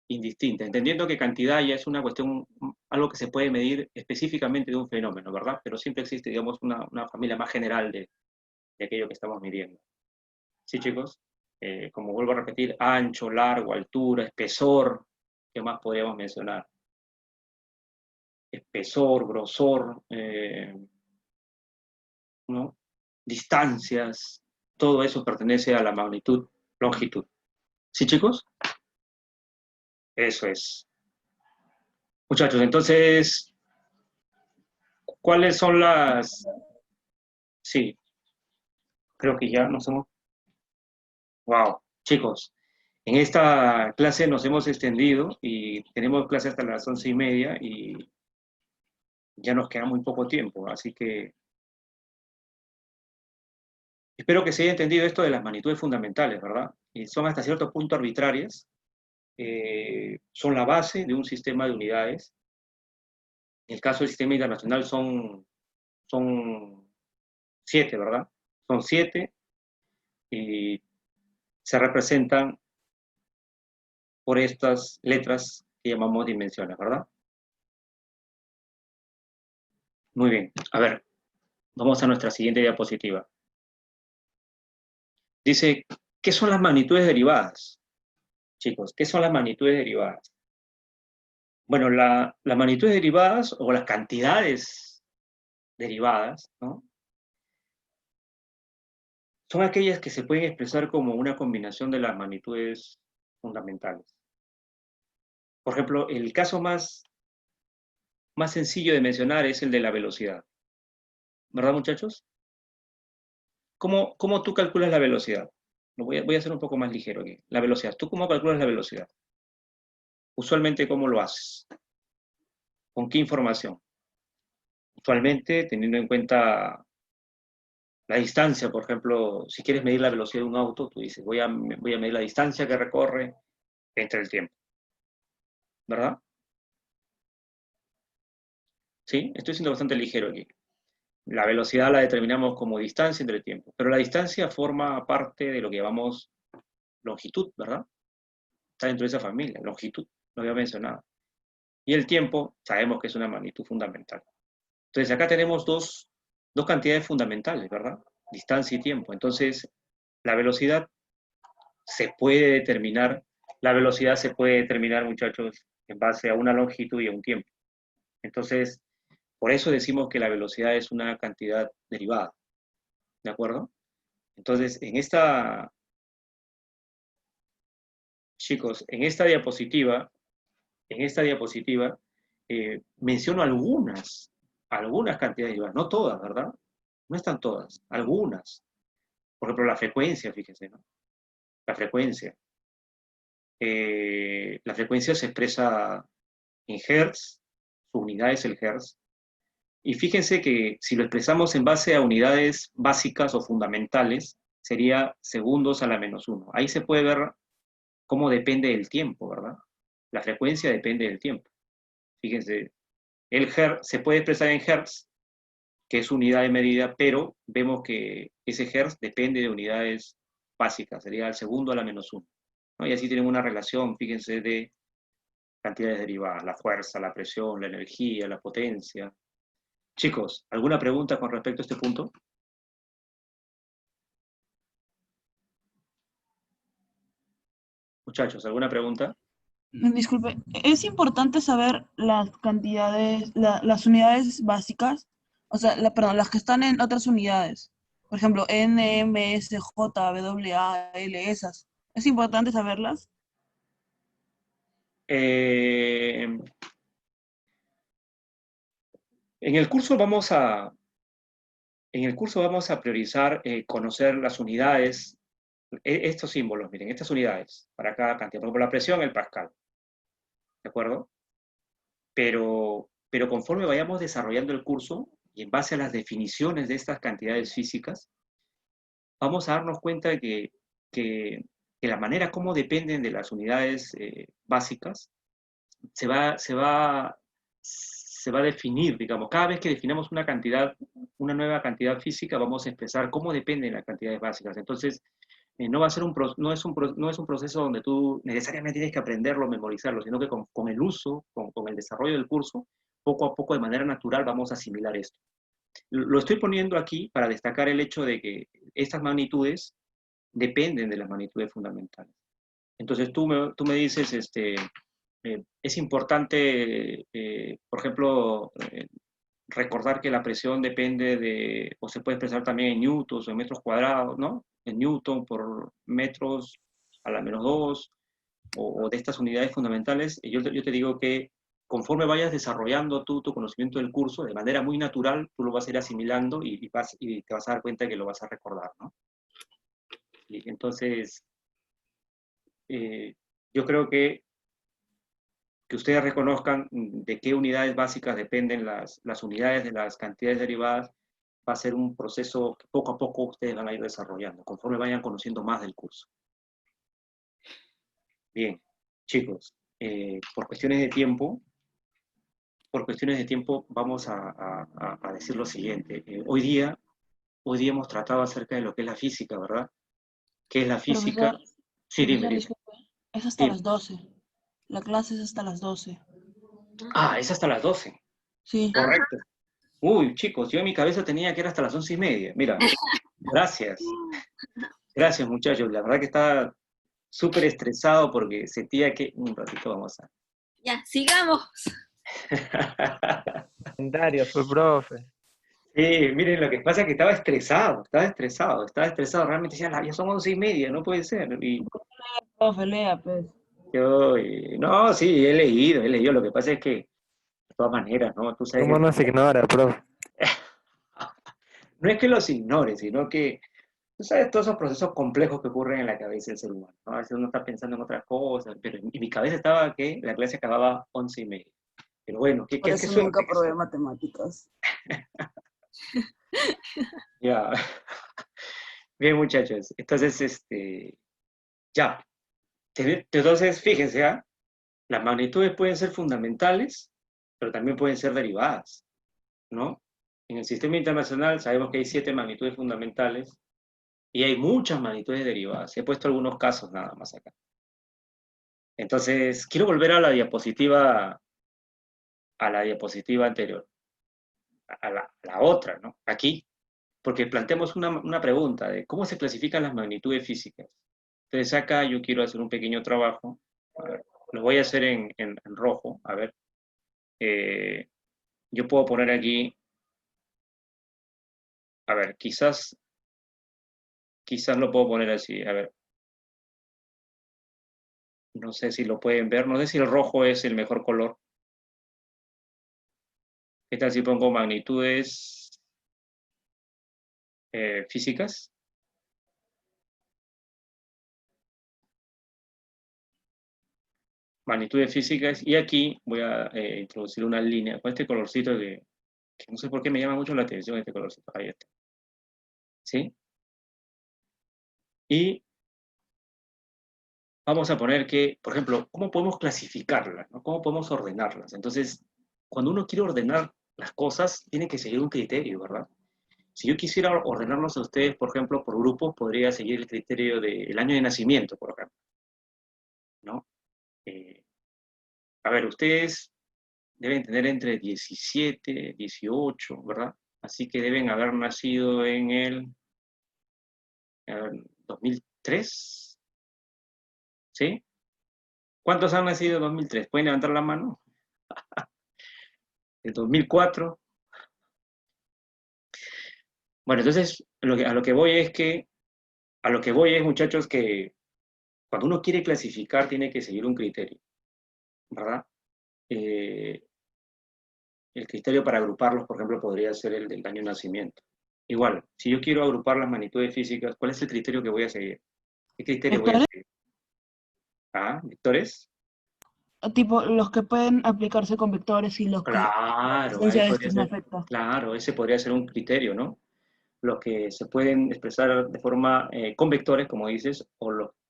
Speaker 1: indistinta, entendiendo que cantidad ya es una cuestión, algo que se puede medir específicamente de un fenómeno, ¿verdad? Pero siempre existe, digamos, una familia más general de aquello que estamos midiendo. ¿Sí, chicos? Como vuelvo a repetir, ancho, largo, altura, espesor, ¿qué más podríamos mencionar? Espesor, grosor, ¿no? Distancias, todo eso pertenece a la magnitud, longitud. ¿Sí, chicos? Eso es. Muchachos, entonces, ¿cuáles son las...? Sí, creo que ya nos hemos... Wow, chicos, en esta clase nos hemos extendido y tenemos clase hasta las 11:30 y ya nos queda muy poco tiempo, así que espero que se haya entendido esto de las magnitudes fundamentales, ¿verdad? Y son hasta cierto punto arbitrarias, son la base de un sistema de unidades. En el caso del sistema internacional son 7, ¿verdad? Son 7 y se representan por estas letras que llamamos dimensiones, ¿verdad? Muy bien, a ver, vamos a nuestra siguiente diapositiva. Dice, ¿qué son las magnitudes derivadas? Chicos, ¿qué son las magnitudes derivadas? Bueno, las magnitudes derivadas o las cantidades derivadas, ¿no? Son aquellas que se pueden expresar como una combinación de las magnitudes fundamentales. Por ejemplo, el caso más sencillo de mencionar es el de la velocidad. ¿Verdad, muchachos? ¿Cómo tú calculas la velocidad? Voy a hacer un poco más ligero aquí. La velocidad. ¿Tú cómo calculas la velocidad? Usualmente, ¿cómo lo haces? ¿Con qué información? Usualmente, teniendo en cuenta la distancia, por ejemplo, si quieres medir la velocidad de un auto, tú dices, voy a medir la distancia que recorre entre el tiempo. ¿Verdad? ¿Sí? Estoy siendo bastante ligero aquí. La velocidad la determinamos como distancia entre el tiempo, pero la distancia forma parte de lo que llamamos longitud, ¿verdad? Está dentro de esa familia, longitud, lo había mencionado. Y el tiempo, sabemos que es una magnitud fundamental. Entonces acá tenemos dos cantidades fundamentales, ¿verdad? Distancia y tiempo. Entonces, la velocidad se puede determinar, muchachos, en base a una longitud y a un tiempo. Entonces, por eso decimos que la velocidad es una cantidad derivada, ¿de acuerdo? Entonces, chicos, en esta diapositiva, menciono algunas cantidades derivadas, no todas, ¿verdad? No están todas, algunas. Por ejemplo, la frecuencia, fíjense, ¿no? La frecuencia. La frecuencia se expresa en hertz, su unidad es el hertz. Y fíjense que si lo expresamos en base a unidades básicas o fundamentales, sería segundos a la -1. Ahí se puede ver cómo depende del tiempo, ¿verdad? La frecuencia depende del tiempo. Fíjense, el hertz se puede expresar en hertz, que es unidad de medida, pero vemos que ese hertz depende de unidades básicas, sería el segundo a la -1. ¿No? Y así tenemos una relación, fíjense, de cantidades derivadas, la fuerza, la presión, la energía, la potencia. Chicos, ¿alguna pregunta con respecto a este punto? Muchachos, ¿alguna pregunta?
Speaker 4: Disculpe, ¿es importante saber las cantidades, las unidades básicas? O sea, perdón, las que están en otras unidades. Por ejemplo, N, M, S, J, W, A, L, esas. ¿Es importante saberlas?
Speaker 1: En el curso vamos a priorizar conocer las unidades estos símbolos, miren, estas unidades para cada cantidad. Por ejemplo, la presión, el pascal, ¿de acuerdo? Pero conforme vayamos desarrollando el curso, y en base a las definiciones de estas cantidades físicas, vamos a darnos cuenta de que la manera como dependen de las unidades básicas se va a definir, digamos, cada vez que definamos una nueva cantidad física, vamos a expresar cómo dependen las cantidades básicas. Entonces, no va a ser no es un proceso donde tú necesariamente tienes que aprenderlo, memorizarlo, sino que con el uso, con el desarrollo del curso, poco a poco, de manera natural, vamos a asimilar esto. Lo estoy poniendo aquí para destacar el hecho de que estas magnitudes dependen de las magnitudes fundamentales. Entonces tú me dices, es importante, por ejemplo, recordar que la presión depende de, o se puede expresar también en newtons o en metros cuadrados, ¿no? En newton por metros a la -2, o de estas unidades fundamentales. Yo te digo que conforme vayas desarrollando tu conocimiento del curso, de manera muy natural, tú lo vas a ir asimilando y te vas a dar cuenta que lo vas a recordar, ¿no? Y entonces, yo creo que ustedes reconozcan de qué unidades básicas dependen las unidades de las cantidades derivadas, va a ser un proceso que poco a poco ustedes van a ir desarrollando, conforme vayan conociendo más del curso. Bien, chicos, por cuestiones de tiempo, vamos a decir lo siguiente. Hoy día hemos tratado acerca de lo que es la física, ¿verdad? ¿Qué es la física?
Speaker 4: Profesor,
Speaker 1: Sí, dime,
Speaker 4: profesor,
Speaker 1: dime.
Speaker 4: disculpe. Es hasta
Speaker 1: Dime.
Speaker 4: las 12. La clase es hasta las 12.
Speaker 1: Ah, es hasta las 12.
Speaker 4: Sí.
Speaker 1: Correcto. Uy, chicos, yo en mi cabeza tenía que era hasta las 11:30. Mira, gracias. Gracias, muchachos. La verdad que estaba súper estresado porque sentía que... Un ratito vamos a...
Speaker 6: Ya, sigamos.
Speaker 7: Comentarios, fue profe.
Speaker 1: Sí, miren, lo que pasa es que estaba estresado. Realmente decía, ya son 11:30, no puede ser. Y
Speaker 4: Profe, lea, pues.
Speaker 1: yo, no, sí, he leído. Lo que pasa es que, de todas maneras, ¿no? Tú sabes
Speaker 7: ¿Cómo
Speaker 1: que
Speaker 7: nos ignora, profe?
Speaker 1: no es que los ignores, sino que tú sabes todos esos procesos complejos que ocurren en la cabeza del ser humano, ¿no? A veces uno está pensando en otras cosas, pero en mi cabeza estaba que la clase acababa 11:30. Pero bueno,
Speaker 4: Por
Speaker 1: qué
Speaker 4: eso nunca
Speaker 1: suerte.
Speaker 4: probé matemáticas.
Speaker 1: Ya. Bien, muchachos. Entonces, ya. Entonces, fíjense, ¿ah? Las magnitudes pueden ser fundamentales, pero también pueden ser derivadas, ¿no? En el sistema internacional sabemos que hay 7 magnitudes fundamentales y hay muchas magnitudes derivadas. He puesto algunos casos nada más acá. Entonces, quiero volver a la diapositiva anterior, a la otra, ¿no? Aquí, porque planteamos una pregunta de cómo se clasifican las magnitudes físicas. Entonces acá yo quiero hacer un pequeño trabajo. A ver, lo voy a hacer en rojo. A ver, yo puedo poner aquí, a ver, quizás lo puedo poner así. A ver, no sé si lo pueden ver, no sé si el rojo es el mejor color. ¿Qué tal si pongo magnitudes físicas? Magnitudes físicas, y aquí voy a introducir una línea con este colorcito que no sé por qué me llama mucho la atención este colorcito. Ahí está. ¿Sí? Y vamos a poner que, por ejemplo, ¿cómo podemos clasificarlas, ¿no? ¿Cómo podemos ordenarlas? Entonces, cuando uno quiere ordenar las cosas, tiene que seguir un criterio, ¿verdad? Si yo quisiera ordenarlos a ustedes, por ejemplo, por grupos, podría seguir el criterio del año de nacimiento, por ejemplo, ¿no? A ver, ustedes deben tener entre 17, 18, ¿verdad? Así que deben haber nacido en el 2003, ¿sí? ¿Cuántos han nacido en 2003? ¿Pueden levantar la mano? ¿El 2004? Bueno, entonces, a lo que voy es, muchachos, que cuando uno quiere clasificar tiene que seguir un criterio, ¿verdad? El criterio para agruparlos, por ejemplo, podría ser el del año de nacimiento. Igual, si yo quiero agrupar las magnitudes físicas, ¿cuál es el criterio que voy a seguir? ¿Qué criterio voy a
Speaker 4: ¿Vectores?
Speaker 1: seguir? Ah, ¿vectores?
Speaker 4: Tipo, los que pueden aplicarse con vectores y los que la
Speaker 1: Claro, ahí
Speaker 4: presencia de
Speaker 1: podría
Speaker 4: estos no
Speaker 1: ser,
Speaker 4: afecta.
Speaker 1: claro, ese podría ser un criterio, ¿no? Los que se pueden expresar de forma con vectores, como dices,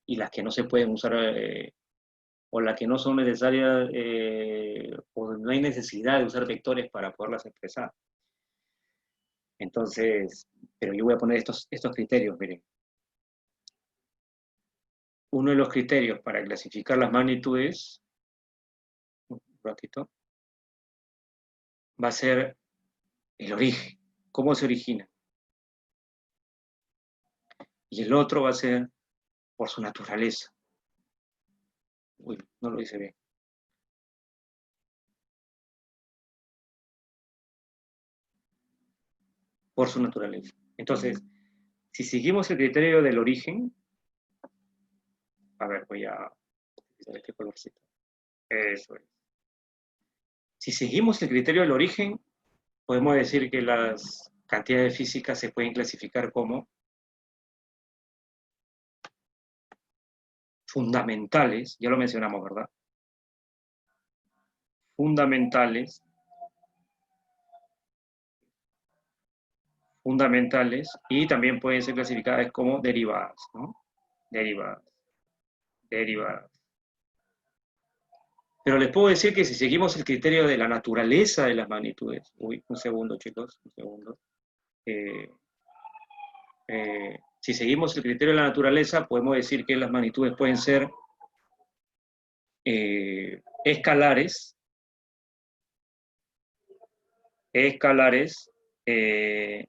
Speaker 1: y las que no se pueden usar, o las que no son necesarias, o no hay necesidad de usar vectores para poderlas expresar. Entonces, pero yo voy a poner estos criterios, miren. Uno de los criterios para clasificar las magnitudes, un ratito, va a ser el origen, cómo se origina. Y el otro va a ser por su naturaleza. Uy, no lo hice bien. Por su naturaleza. Entonces, si seguimos el criterio del origen, a ver, voy a utilizar este colorcito. Eso es. Si seguimos el criterio del origen, podemos decir que las cantidades físicas se pueden clasificar como fundamentales, ya lo mencionamos, ¿verdad? Fundamentales, y también pueden ser clasificadas como derivadas, ¿no? Derivadas, derivadas. Pero les puedo decir que si seguimos el criterio de la naturaleza de las magnitudes, uy, un segundo chicos, un segundo. Si seguimos el criterio de la naturaleza, podemos decir que las magnitudes pueden ser escalares, eh,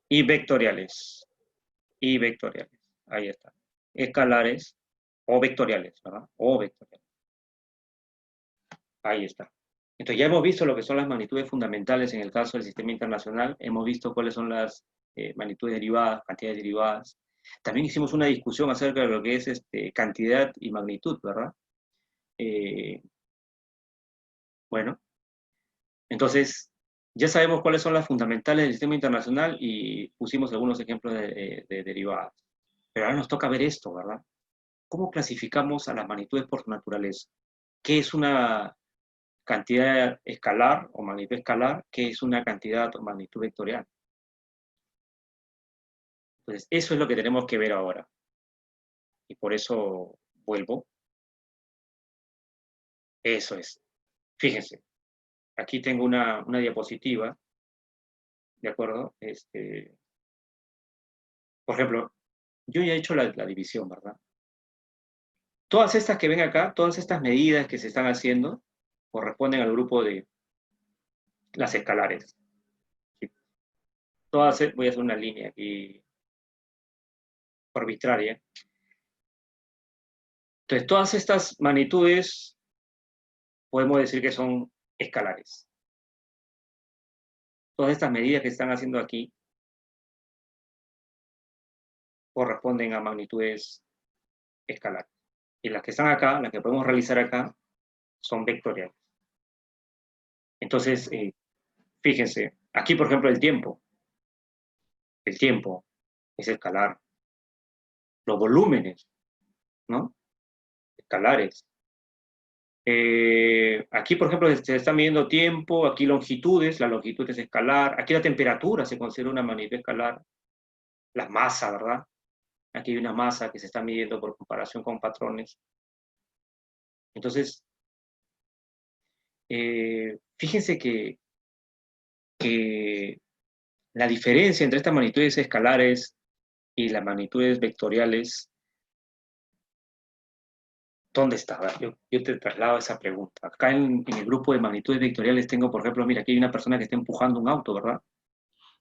Speaker 1: y vectoriales. Y vectoriales. Ahí está. Escalares o vectoriales, ¿verdad? O vectoriales. Ahí está. Entonces ya hemos visto lo que son las magnitudes fundamentales en el caso del sistema internacional, hemos visto cuáles son las magnitudes derivadas, cantidades derivadas. También hicimos una discusión acerca de lo que es cantidad y magnitud, ¿verdad? Bueno, entonces ya sabemos cuáles son las fundamentales del sistema internacional y pusimos algunos ejemplos de derivadas. Pero ahora nos toca ver esto, ¿verdad? ¿Cómo clasificamos a las magnitudes por su naturaleza? ¿Qué es una cantidad escalar o magnitud escalar? ¿Qué es una cantidad o magnitud vectorial? Entonces, eso es lo que tenemos que ver ahora. Y por eso vuelvo. Eso es. Fíjense, aquí tengo una diapositiva, ¿de acuerdo? Por ejemplo, yo ya he hecho la división, ¿verdad? Todas estas que ven acá, todas estas medidas que se están haciendo, corresponden al grupo de las escalares. ¿Sí? Todas, voy a hacer una línea aquí arbitraria. Entonces, todas estas magnitudes podemos decir que son escalares. Todas estas medidas que se están haciendo aquí corresponden a magnitudes escalares. Y las que están acá, las que podemos realizar acá, son vectoriales. Entonces, fíjense, aquí por ejemplo el tiempo es escalar. Los volúmenes, ¿no? Escalares. Aquí, por ejemplo, se está midiendo tiempo, aquí longitudes, la longitud es escalar, aquí la temperatura se considera una magnitud escalar, la masa, ¿verdad? Aquí hay una masa que se está midiendo por comparación con patrones. Entonces, fíjense que la diferencia entre estas magnitudes escalares y las magnitudes vectoriales, ¿dónde está? Yo te traslado esa pregunta. Acá en el grupo de magnitudes vectoriales tengo, por ejemplo, mira, aquí hay una persona que está empujando un auto, ¿verdad?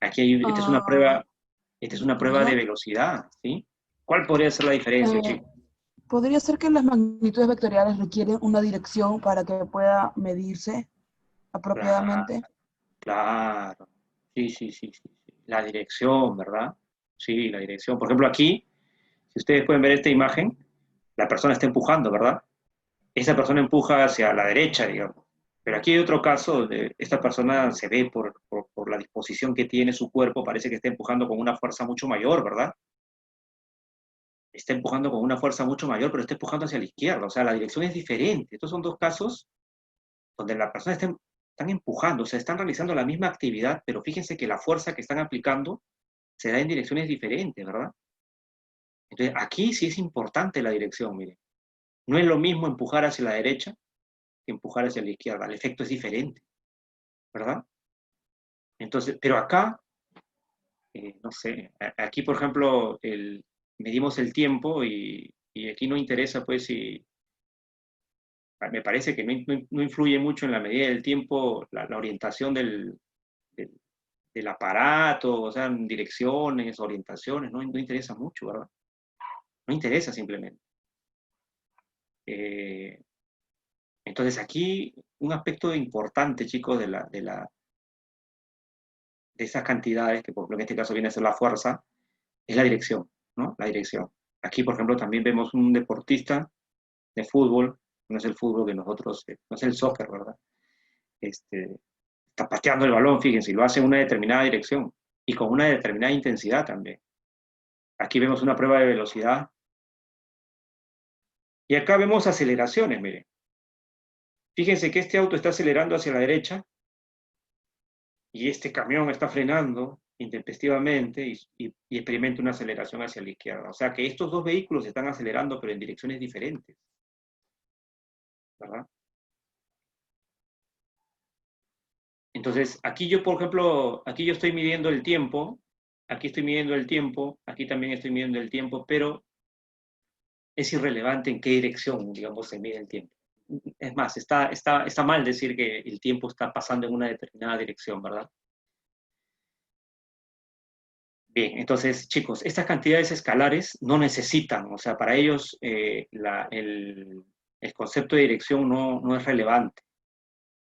Speaker 1: Aquí hay, esta es una prueba de
Speaker 4: Ya.
Speaker 1: velocidad, ¿sí? ¿Cuál podría ser la diferencia, chicos?
Speaker 4: Podría ser que las magnitudes vectoriales requieren una dirección para que pueda medirse
Speaker 1: Claro,
Speaker 4: apropiadamente.
Speaker 1: claro. Sí, sí, sí, sí, sí. La dirección, ¿verdad? Sí, la dirección. Por ejemplo, aquí, si ustedes pueden ver esta imagen, la persona está empujando, ¿verdad? Esa persona empuja hacia la derecha, digamos. Pero aquí hay otro caso donde esta persona se ve por la disposición que tiene su cuerpo, parece que está empujando con una fuerza mucho mayor, ¿verdad? está empujando con una fuerza mucho mayor, pero está empujando hacia la izquierda. O sea, la dirección es diferente. Estos son dos casos donde la persona están empujando, o sea, están realizando la misma actividad, pero fíjense que la fuerza que están aplicando se da en direcciones diferentes, ¿verdad? Entonces, aquí sí es importante la dirección, miren. No es lo mismo empujar hacia la derecha que empujar hacia la izquierda. El efecto es diferente, ¿verdad? Entonces, pero acá, no sé, aquí, por ejemplo, medimos el tiempo y aquí no interesa, pues, si me parece que no influye mucho en la medida del tiempo la orientación del, del aparato, o sea, direcciones, orientaciones, no interesa mucho, ¿verdad? No interesa simplemente. Entonces aquí un aspecto importante, chicos, de esas cantidades, que por ejemplo en este caso viene a ser la fuerza, es la dirección, ¿no? La dirección. Aquí, por ejemplo, también vemos un deportista de fútbol, no es el fútbol que nosotros, no es el soccer, ¿verdad? Está pateando el balón, fíjense, y lo hace en una determinada dirección y con una determinada intensidad también. Aquí vemos una prueba de velocidad y acá vemos aceleraciones, miren. Fíjense que este auto está acelerando hacia la derecha y este camión está frenando intempestivamente y experimenta una aceleración hacia la izquierda. O sea que estos dos vehículos están acelerando pero en direcciones diferentes, ¿verdad? Entonces, aquí yo, por ejemplo, aquí yo estoy midiendo el tiempo, aquí estoy midiendo el tiempo, aquí también estoy midiendo el tiempo, pero es irrelevante en qué dirección, digamos, se mide el tiempo. Es más, está mal decir que el tiempo está pasando en una determinada dirección, ¿verdad? Bien, entonces, chicos, estas cantidades escalares no necesitan, o sea, para ellos el concepto de dirección no es relevante,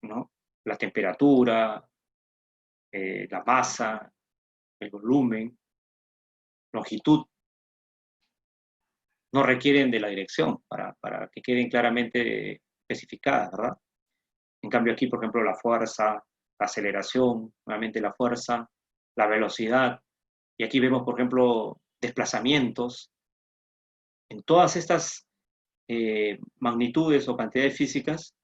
Speaker 1: ¿no? La temperatura, la masa, el volumen, longitud, no requieren de la dirección para que queden claramente especificadas, ¿verdad? En cambio aquí, por ejemplo, la fuerza, la aceleración, nuevamente la fuerza, la velocidad, y aquí vemos, por ejemplo, desplazamientos. En todas estas magnitudes o cantidades físicas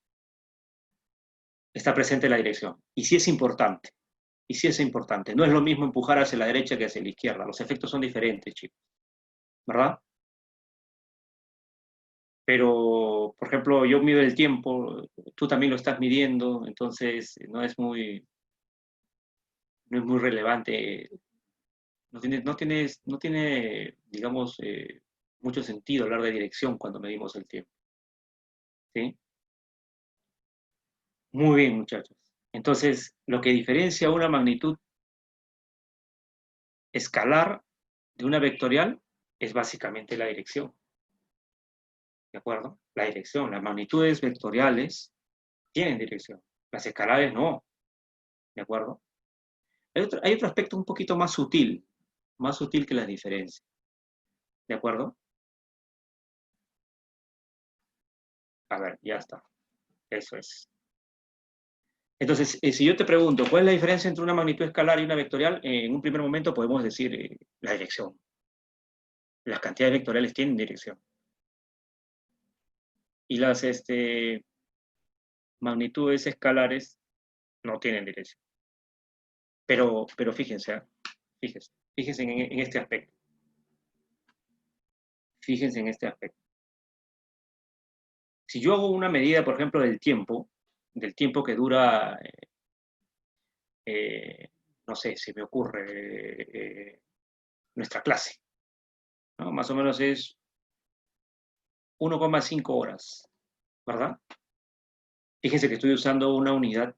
Speaker 1: está presente la dirección. Y sí es importante, y sí es importante. No es lo mismo empujar hacia la derecha que hacia la izquierda. Los efectos son diferentes, chicos, ¿verdad? Pero, por ejemplo, yo mido el tiempo, tú también lo estás midiendo, entonces no es muy relevante. No tiene digamos, mucho sentido hablar de dirección cuando medimos el tiempo. ¿Sí? Muy bien, muchachos. Entonces, lo que diferencia una magnitud escalar de una vectorial es básicamente la dirección. ¿De acuerdo? La dirección. Las magnitudes vectoriales dirección. Las escalares no. ¿De acuerdo? Hay otro aspecto un poquito más sutil que las diferencias. ¿De acuerdo? A ver, ya está. Eso es. Entonces, si yo te pregunto, ¿cuál es la diferencia entre una magnitud escalar y una vectorial? En un primer momento podemos decir la dirección. Las cantidades vectoriales tienen dirección. Y las magnitudes escalares no tienen dirección. Pero fíjense, fíjense en este aspecto. Fíjense en este aspecto. Si yo hago una medida, por ejemplo, del tiempo que dura, no sé, se me ocurre nuestra clase, ¿no? Más o menos es 1,5 horas, ¿verdad? Fíjense que estoy usando una unidad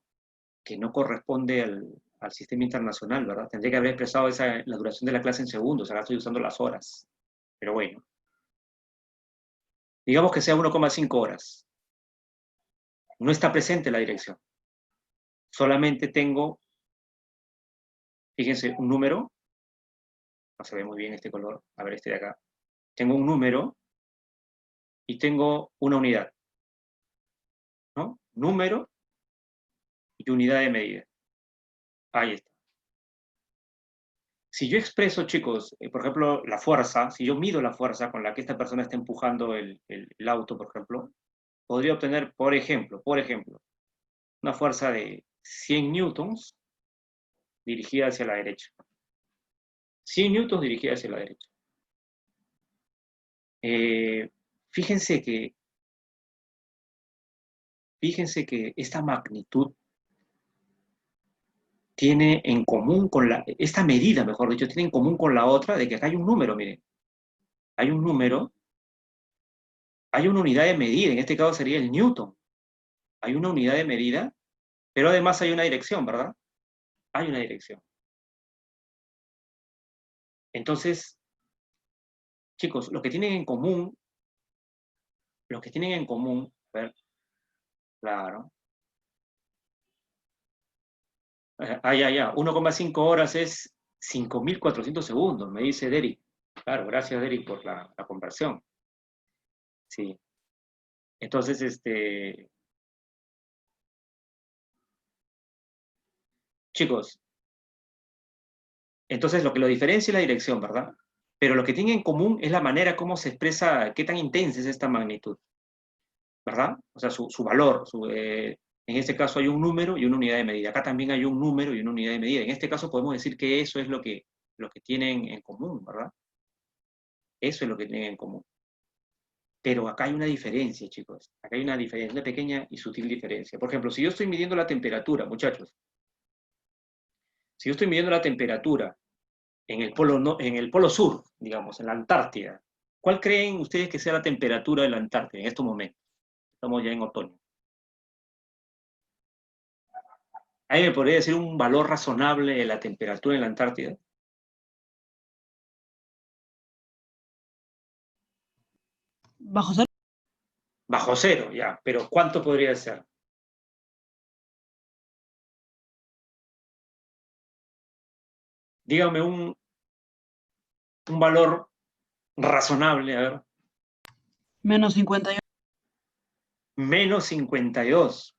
Speaker 1: que no corresponde al sistema internacional, ¿verdad? Tendría que haber expresado la duración de la clase en segundos, ahora estoy usando las horas. Pero bueno. Digamos que sea 1,5 horas. No está presente la dirección. Solamente tengo, fíjense, un número. No se ve muy bien este color. A ver, este de acá. Tengo un número y tengo una unidad, ¿no? Número y unidad de medida. Ahí está. Si yo expreso, chicos, por ejemplo, la fuerza, si yo mido la fuerza con la que esta persona está empujando el auto, por ejemplo, podría obtener, por ejemplo, una fuerza de 100 newtons dirigida hacia la derecha. 100 newtons dirigida hacia la derecha. Fíjense que esta magnitud tiene en común con esta medida, mejor dicho, tiene en común con la otra, de que acá hay un número, miren. Hay un número, hay una unidad de medida, en este caso sería el newton. Hay una unidad de medida, pero además hay una dirección, ¿verdad? Hay una dirección. Entonces, chicos, lo que tienen en común, a ver, claro. Ya, 1,5 horas es 5.400 segundos, me dice Derek. Claro, gracias Derek por la conversión. Sí. Entonces, chicos, entonces lo que lo diferencia es la dirección, ¿verdad? Pero lo que tiene en común es la manera como se expresa, qué tan intensa es esta magnitud, ¿verdad? O sea, su valor. En este caso hay un número y una unidad de medida. Acá también hay un número y una unidad de medida. En este caso podemos decir que eso es lo que tienen en común, ¿verdad? Eso es lo que tienen en común. Pero acá hay una diferencia, chicos. Acá hay una diferencia, una pequeña y sutil diferencia. Por ejemplo, si yo estoy midiendo la temperatura, muchachos, si yo estoy midiendo la temperatura en el polo sur, digamos, en la Antártida, ¿cuál creen ustedes que sea la temperatura de la Antártida en estos momentos? Estamos ya en otoño. ¿Alguien me podría decir un valor razonable de la temperatura en la Antártida?
Speaker 4: ¿Bajo cero?
Speaker 1: Bajo cero, ya. Pero ¿cuánto podría ser? Dígame un valor razonable, a ver.
Speaker 4: Menos 58.
Speaker 1: Menos 52.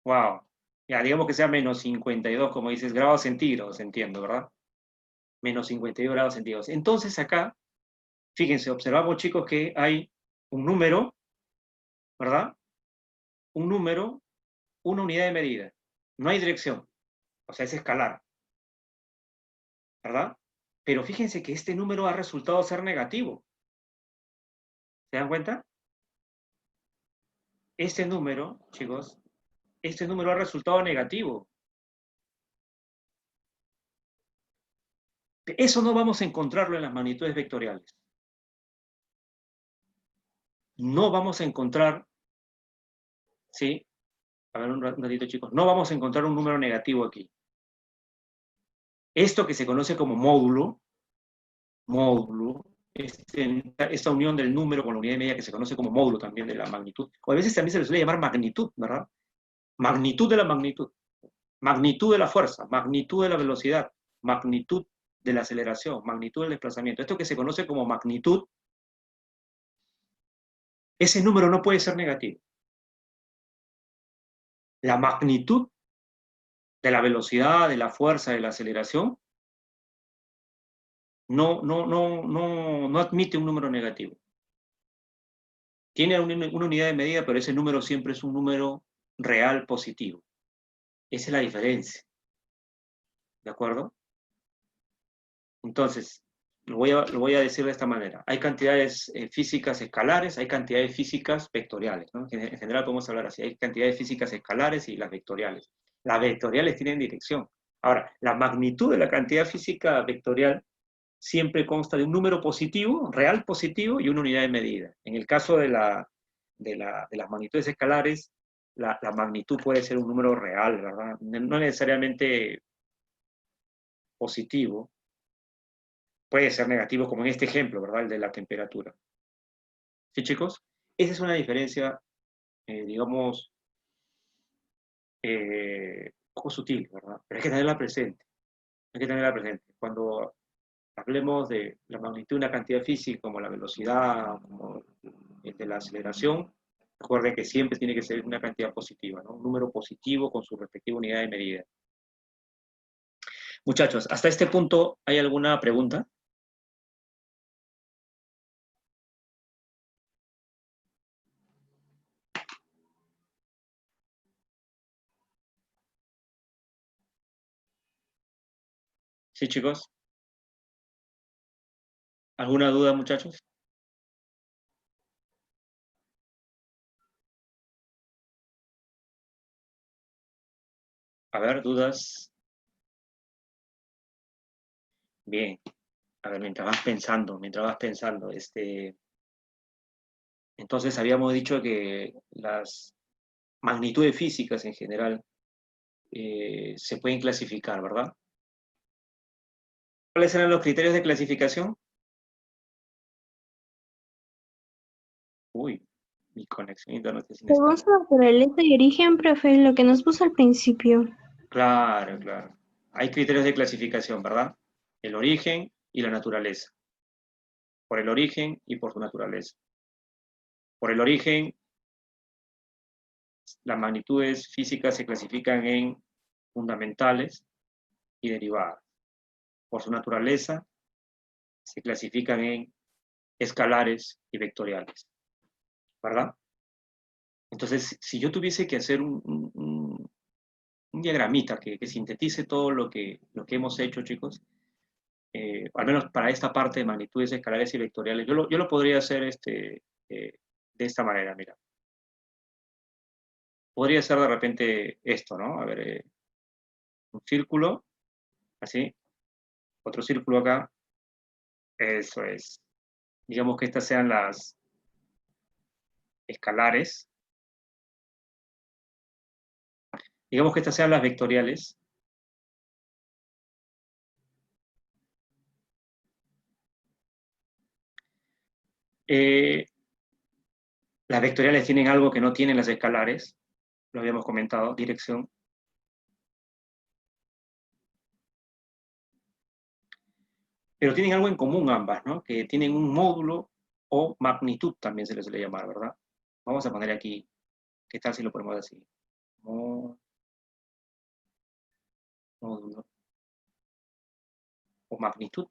Speaker 1: Wow. Ya, digamos que sea menos 52, como dices, grados centígrados, entiendo, ¿verdad? Menos 52 grados centígrados. Entonces acá, fíjense, observamos, chicos, que hay un número, ¿verdad? Un número, una unidad de medida. No hay dirección, o sea, es escalar, ¿verdad? Pero fíjense que este número ha resultado ser negativo. ¿Se dan cuenta? Este número, chicos, este número ha resultado negativo. Eso no vamos a encontrarlo en las magnitudes vectoriales. No vamos a encontrar, ¿sí? A ver, un ratito, chicos. No vamos a encontrar un número negativo aquí. Esto que se conoce como módulo, esta unión del número con la unidad de medida que se conoce como módulo también de la magnitud, o a veces también se le suele llamar magnitud, ¿verdad? Magnitud de la magnitud, magnitud de la fuerza, magnitud de la velocidad, magnitud de la aceleración, magnitud del desplazamiento. Esto que se conoce como magnitud, ese número no puede ser negativo. La magnitud de la velocidad, de la fuerza, de la aceleración, no admite un número negativo. Tiene una unidad de medida, pero ese número siempre es un número real positivo. Esa es la diferencia. ¿De acuerdo? Entonces, lo voy a decir de esta manera. Hay cantidades físicas escalares, hay cantidades físicas vectoriales, ¿no? En general podemos hablar así. Hay cantidades físicas escalares y las vectoriales. Las vectoriales tienen dirección. Ahora, la magnitud de la cantidad física vectorial siempre consta de un número positivo, real positivo, y una unidad de medida. En el caso de las magnitudes escalares, la magnitud puede ser un número real, ¿verdad? No necesariamente positivo, puede ser negativo, como en este ejemplo, ¿verdad? El de la temperatura. ¿Sí, chicos? Esa es una diferencia, digamos, poco sutil, ¿verdad? Pero hay que tenerla presente. Hay que tenerla presente. Cuando hablemos de la magnitud de una cantidad física, como la velocidad, como de la aceleración, recuerde que siempre tiene que ser una cantidad positiva, ¿no? Un número positivo con su respectiva unidad de medida. Muchachos, hasta este punto, ¿hay alguna pregunta? ¿Sí, chicos? ¿Alguna duda, muchachos? A ver, dudas. Bien. A ver, mientras vas pensando, entonces habíamos dicho que las magnitudes físicas en general se pueden clasificar, ¿verdad? ¿Cuáles eran los criterios de clasificación? Uy, mi conexión a internet es
Speaker 5: Según
Speaker 1: inestable.
Speaker 5: su naturaleza y origen, profe, lo que nos puso al principio.
Speaker 1: Claro, claro. Hay criterios de clasificación, ¿verdad? El origen y la naturaleza. Por el origen y por su naturaleza. Por el origen, las magnitudes físicas se clasifican en fundamentales y derivadas. Por su naturaleza, se clasifican en escalares y vectoriales, ¿verdad? Entonces, si yo tuviese que hacer un diagramita que sintetice todo lo que hemos hecho, chicos, al menos para esta parte de magnitudes escalares y vectoriales, yo lo podría hacer de esta manera, mira. Podría ser de repente esto, ¿no? A ver, un círculo, así, otro círculo acá, eso es. Digamos que estas sean las escalares, digamos que estas sean las vectoriales. Eh, las vectoriales tienen algo que no tienen las escalares, lo habíamos comentado, dirección. Pero tienen algo en común ambas, ¿no? Que tienen un módulo o magnitud, también se les suele llamar, ¿verdad? Vamos a poner aquí, ¿qué tal si lo ponemos así? Módulo o magnitud.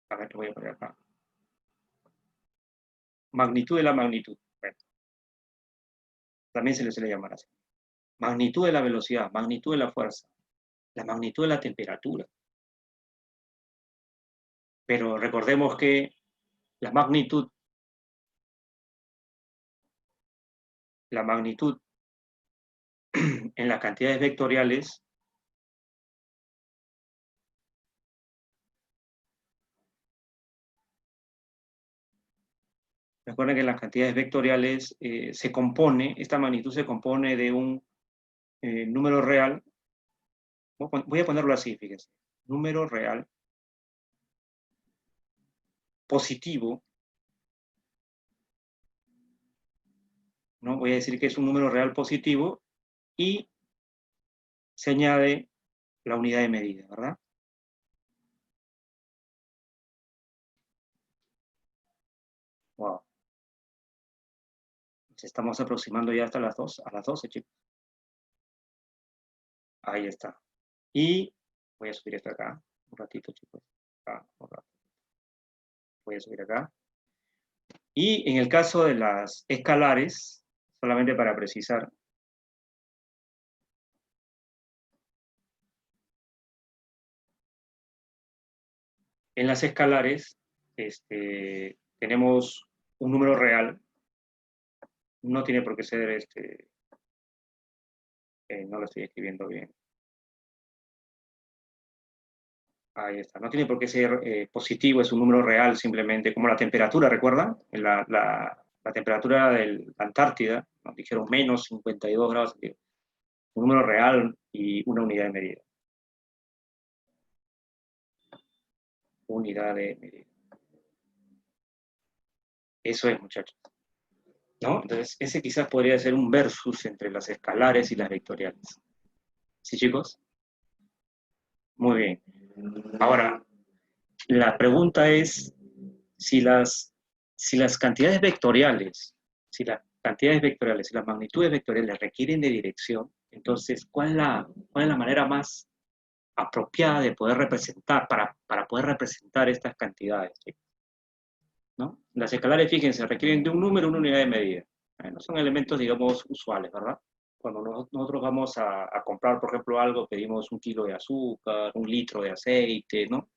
Speaker 1: A ver, lo voy a poner acá. Magnitud de la magnitud. Bueno, también se les suele llamar así. Magnitud de la velocidad, magnitud de la fuerza, la magnitud de la temperatura. Pero recordemos que la magnitud en las cantidades vectoriales recuerden que en las cantidades vectoriales esta magnitud se compone de un número real. Voy a ponerlo así, fíjense. Número real positivo, ¿no? Voy a decir que es un número real positivo y se añade la unidad de medida, ¿verdad? Wow. Nos estamos aproximando ya hasta las 2, a las 12, chicos. Ahí está. Y voy a subir esto acá, un ratito, chicos. Acá, un ratito. Voy a subir acá. Y en el caso de las escalares, solamente para precisar, en las escalares tenemos un número real, no tiene por qué ser, no lo estoy escribiendo bien. Ahí está, no tiene por qué ser positivo, es un número real simplemente, como la temperatura, ¿recuerdan? La temperatura de la Antártida, nos dijeron menos 52 grados, un número real y una unidad de medida. Unidad de medida. Eso es, muchachos. ¿No? Entonces, ese quizás podría ser un versus entre las escalares y las vectoriales. ¿Sí, chicos? Muy bien. Ahora, la pregunta es si las cantidades vectoriales, si las magnitudes vectoriales requieren de dirección, entonces, ¿cuál es la manera más apropiada de poder representar, para poder representar estas cantidades, chicos, ¿no? Las escalares, fíjense, requieren de un número, una unidad de medida. Bueno, son elementos, digamos, usuales, ¿verdad? Cuando nosotros vamos a comprar, por ejemplo, algo, pedimos 1 kilo de azúcar, 1 litro de aceite, ¿no?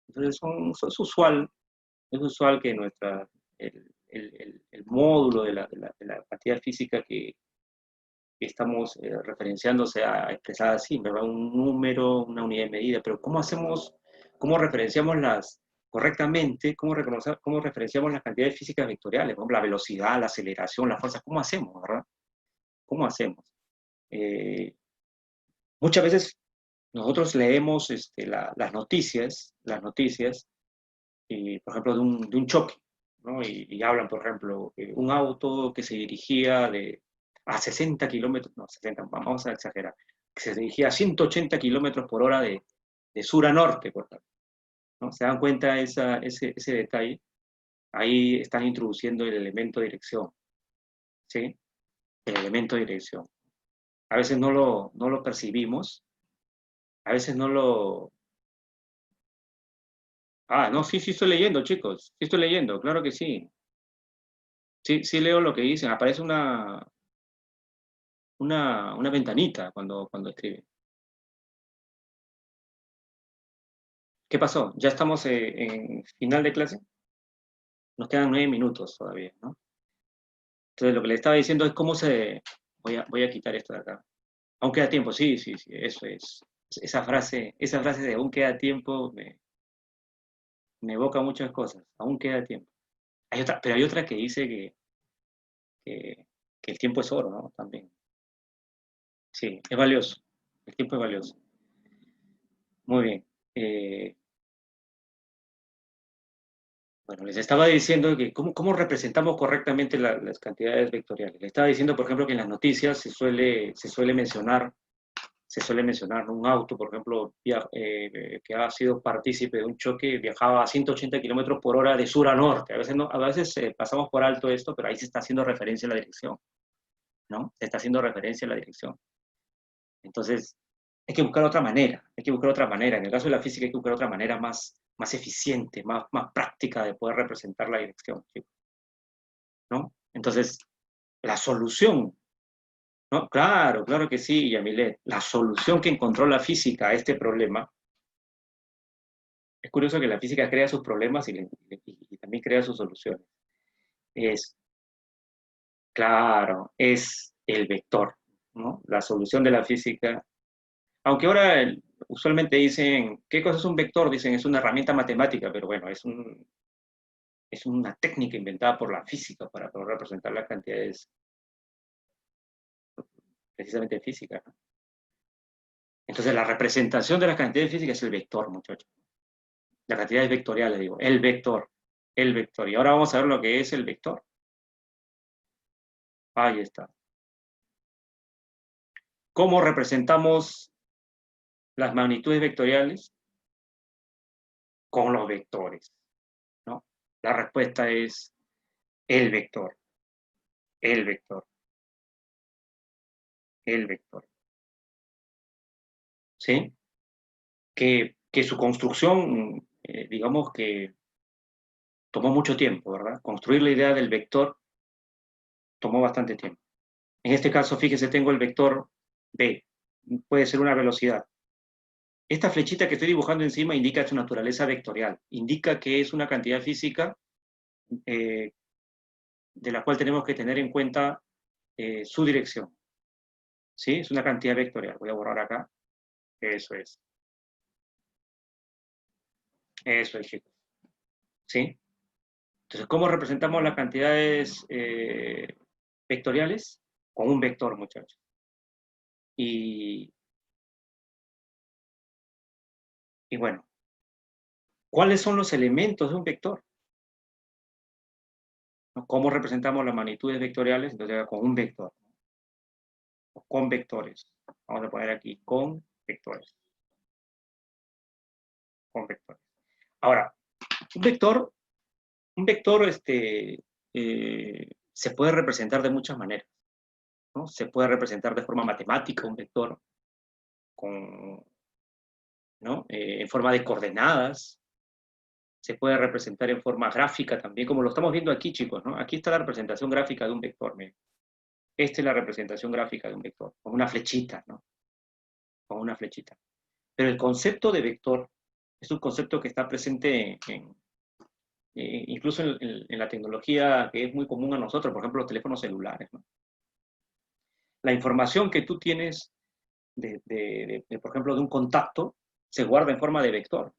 Speaker 1: Entonces es usual que el módulo de la cantidad física que estamos referenciando sea expresada así, ¿verdad? Un número, una unidad de medida, pero cómo referenciamos correctamente, cómo referenciamos las cantidades físicas vectoriales? Por ejemplo, la velocidad, la aceleración, la fuerza, ¿cómo hacemos, verdad? ¿Cómo hacemos? Muchas veces nosotros leemos las noticias, y, por ejemplo, de un choque, ¿no? Y hablan, por ejemplo, un auto que se dirigía a 60 kilómetros, no, 60, vamos a exagerar, que se dirigía a 180 kilómetros por hora de sur a norte, por ejemplo, ¿no? ¿Se dan cuenta ese detalle? Ahí están introduciendo el elemento de dirección, ¿sí? El elemento de dirección. A veces no lo percibimos, a veces no lo... Ah, no, sí estoy leyendo, chicos, sí estoy leyendo, claro que sí. Sí leo lo que dicen, aparece una ventanita cuando escribe. ¿Qué pasó? ¿Ya estamos en final de clase? Nos quedan 9 minutos todavía, ¿no? Entonces lo que le estaba diciendo es cómo se... Voy a quitar esto de acá. Aún queda tiempo, sí, eso es. Esa frase de aún queda tiempo me evoca muchas cosas. Aún queda tiempo. Pero hay otra que dice que el tiempo es oro, ¿no? También. Sí, es valioso. El tiempo es valioso. Muy bien. Bueno, les estaba diciendo que cómo representamos correctamente las cantidades vectoriales. Les estaba diciendo, por ejemplo, que en las noticias se suele mencionar un auto, por ejemplo, que ha sido partícipe de un choque, viajaba a 180 kilómetros por hora de sur a norte. A veces pasamos por alto esto, pero ahí se está haciendo referencia a la dirección, ¿no? Se está haciendo referencia a la dirección. Entonces, hay que buscar otra manera, En el caso de la física hay que buscar otra manera más eficiente, más práctica de poder representar la dirección, ¿no? Entonces, la solución, ¿no? Claro que sí, Yamilet. La solución que encontró la física a este problema, es curioso que la física crea sus problemas y también crea sus soluciones. Claro, es el vector, ¿no? La solución de la física. Aunque ahora usualmente dicen, ¿qué cosa es un vector? Dicen, es una herramienta matemática, pero bueno, es una técnica inventada por la física para poder representar las cantidades precisamente físicas, ¿no? Entonces, la representación de las cantidades físicas es el vector, muchachos. Las cantidades vectoriales, digo, el vector. Y ahora vamos a ver lo que es el vector. Ahí está. ¿Cómo representamos las magnitudes vectoriales? Con los vectores, ¿no? La respuesta es el vector, el vector, el vector. ¿Sí? Que su construcción, digamos que tomó mucho tiempo, ¿verdad? Construir la idea del vector tomó bastante tiempo. En este caso, fíjese, tengo el vector B, puede ser una velocidad. Esta flechita que estoy dibujando encima indica su naturaleza vectorial, indica que es una cantidad física de la cual tenemos que tener en cuenta su dirección. ¿Sí? Es una cantidad vectorial. Voy a borrar acá. Eso es. Eso es, chicos. ¿Sí? Entonces, ¿cómo representamos las cantidades vectoriales? Con un vector, muchachos. Y bueno, ¿cuáles son los elementos de un vector? ¿No? ¿Cómo representamos las magnitudes vectoriales? Entonces, con un vector. O con vectores. Vamos a poner aquí, con vectores. Con vectores. Ahora, un vector se puede representar de muchas maneras, ¿no? Se puede representar de forma matemática un vector con ¿no? En forma de coordenadas, se puede representar en forma gráfica también, como lo estamos viendo aquí, chicos, ¿no? Aquí está la representación gráfica de un vector, miren. Esta es la representación gráfica de un vector, con una flechita, ¿no? Con una flechita. Pero el concepto de vector es un concepto que está presente incluso en la tecnología que es muy común a nosotros, por ejemplo, los teléfonos celulares, ¿no? La información que tú tienes, por ejemplo, de un contacto, se guarda en forma de vector,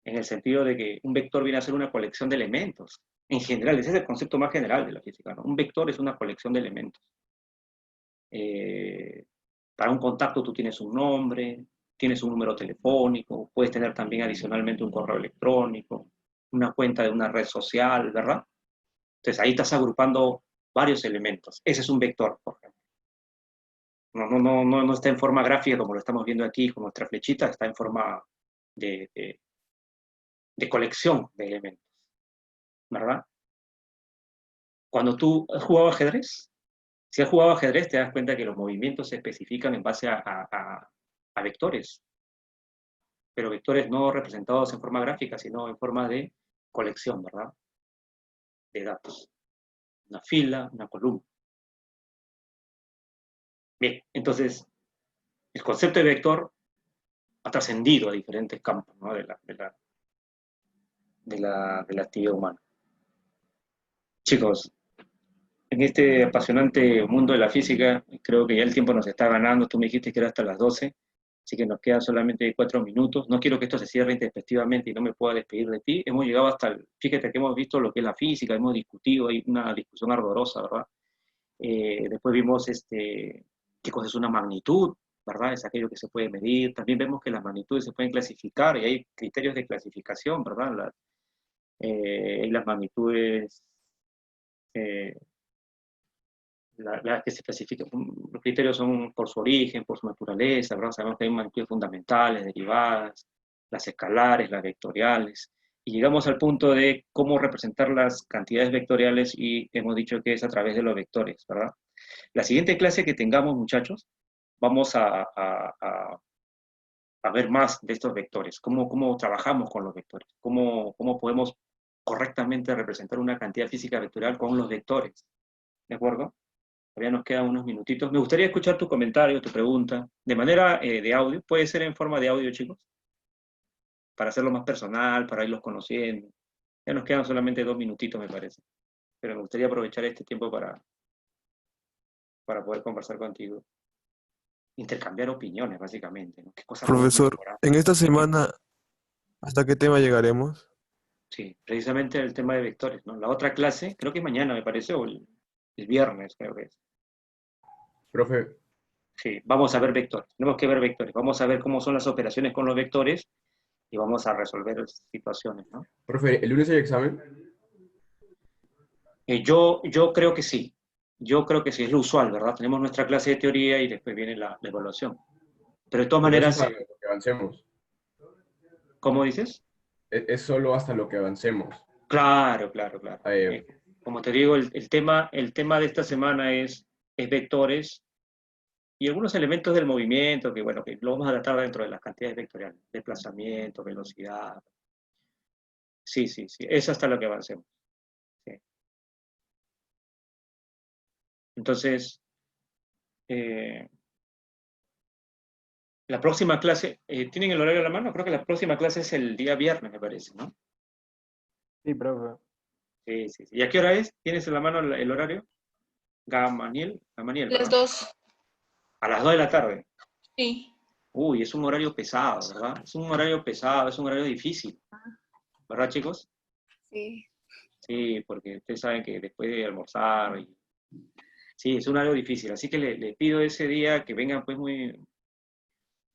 Speaker 1: en el sentido de que un vector viene a ser una colección de elementos. En general, ese es el concepto más general de la física, ¿no? Un vector es una colección de elementos. Para un contacto tú tienes un nombre, tienes un número telefónico, puedes tener también adicionalmente un correo electrónico, una cuenta de una red social, ¿verdad? Entonces ahí estás agrupando varios elementos. Ese es un vector, por ejemplo. No está en forma gráfica como lo estamos viendo aquí con nuestra flechita, está en forma de colección de elementos, ¿verdad? Cuando tú has jugado ajedrez, si has jugado ajedrez te das cuenta que los movimientos se especifican en base a vectores, pero vectores no representados en forma gráfica, sino en forma de colección, ¿verdad? De datos. Una fila, una columna. Bien, entonces, el concepto de vector ha trascendido a diferentes campos, ¿no? de la actividad humana. Chicos, en este apasionante mundo de la física, creo que ya el tiempo nos está ganando. Tú me dijiste que era hasta las 12, así que nos quedan solamente 4 minutos. No quiero que esto se cierre intempestivamente y no me pueda despedir de ti. Hemos llegado fíjate que hemos visto lo que es la física, hemos discutido, hay una discusión ardorosa, ¿verdad? Después vimos qué cosa es una magnitud, ¿verdad? Es aquello que se puede medir. También vemos que las magnitudes se pueden clasificar y hay criterios de clasificación, ¿verdad? Hay las magnitudes que se clasifican, los criterios son por su origen, por su naturaleza, ¿verdad? Sabemos que hay magnitudes fundamentales, derivadas, las escalares, las vectoriales, y llegamos al punto de cómo representar las cantidades vectoriales y hemos dicho que es a través de los vectores, ¿verdad? La siguiente clase que tengamos, muchachos, vamos a ver más de estos vectores, cómo trabajamos con los vectores, cómo podemos correctamente representar una cantidad física vectorial con los vectores, ¿de acuerdo? Todavía nos quedan unos minutitos. Me gustaría escuchar tu comentario, tu pregunta, de manera de audio. Puede ser en forma de audio, chicos, para hacerlo más personal, para irlos conociendo. Ya nos quedan solamente 2 minutitos, me parece. Pero me gustaría aprovechar este tiempo para poder conversar contigo. Intercambiar opiniones, básicamente, ¿no? ¿Qué cosas podemos
Speaker 6: Profesor,
Speaker 1: mejorar?
Speaker 6: en esta semana, ¿hasta qué tema llegaremos?
Speaker 1: Sí, precisamente el tema de vectores, ¿no? La otra clase, creo que es mañana, me parece, o el viernes, creo que es.
Speaker 8: Profe,
Speaker 1: Sí, vamos a ver vectores. Tenemos que ver vectores. Vamos a ver cómo son las operaciones con los vectores y vamos a resolver situaciones, ¿no?
Speaker 8: profe, ¿el lunes hay examen?
Speaker 1: Yo creo que sí. Yo creo que sí, es lo usual, ¿verdad? Tenemos nuestra clase de teoría y después viene la evaluación. Pero de todas
Speaker 8: Pero eso
Speaker 1: maneras,
Speaker 8: es hasta lo que avancemos.
Speaker 1: ¿cómo dices?
Speaker 8: Es solo hasta lo que avancemos.
Speaker 1: Claro, claro, claro.
Speaker 8: Eh,
Speaker 1: Como te digo, el tema de esta semana es vectores y algunos elementos del movimiento que, bueno, que lo vamos a tratar dentro de las cantidades vectoriales. Desplazamiento, velocidad. Sí, sí, sí. Es hasta lo que avancemos. Sí. Entonces, la próxima clase, ¿tienen el horario a la mano? Creo que la próxima clase es el día viernes, me parece, ¿no?
Speaker 7: Sí, profe.
Speaker 1: Sí, sí, sí. ¿Y a qué hora es? ¿Tienes en la mano el horario? Gamaniel,
Speaker 2: Las
Speaker 1: ¿verdad?
Speaker 2: 2.
Speaker 1: A las 2 de la tarde.
Speaker 2: Sí.
Speaker 1: Uy, es un horario pesado, ¿verdad? Es un horario pesado, es un horario difícil. ¿Verdad, chicos?
Speaker 2: Sí.
Speaker 1: Sí, porque ustedes saben que después de almorzar, sí, es un horario difícil. Así que le pido ese día que vengan pues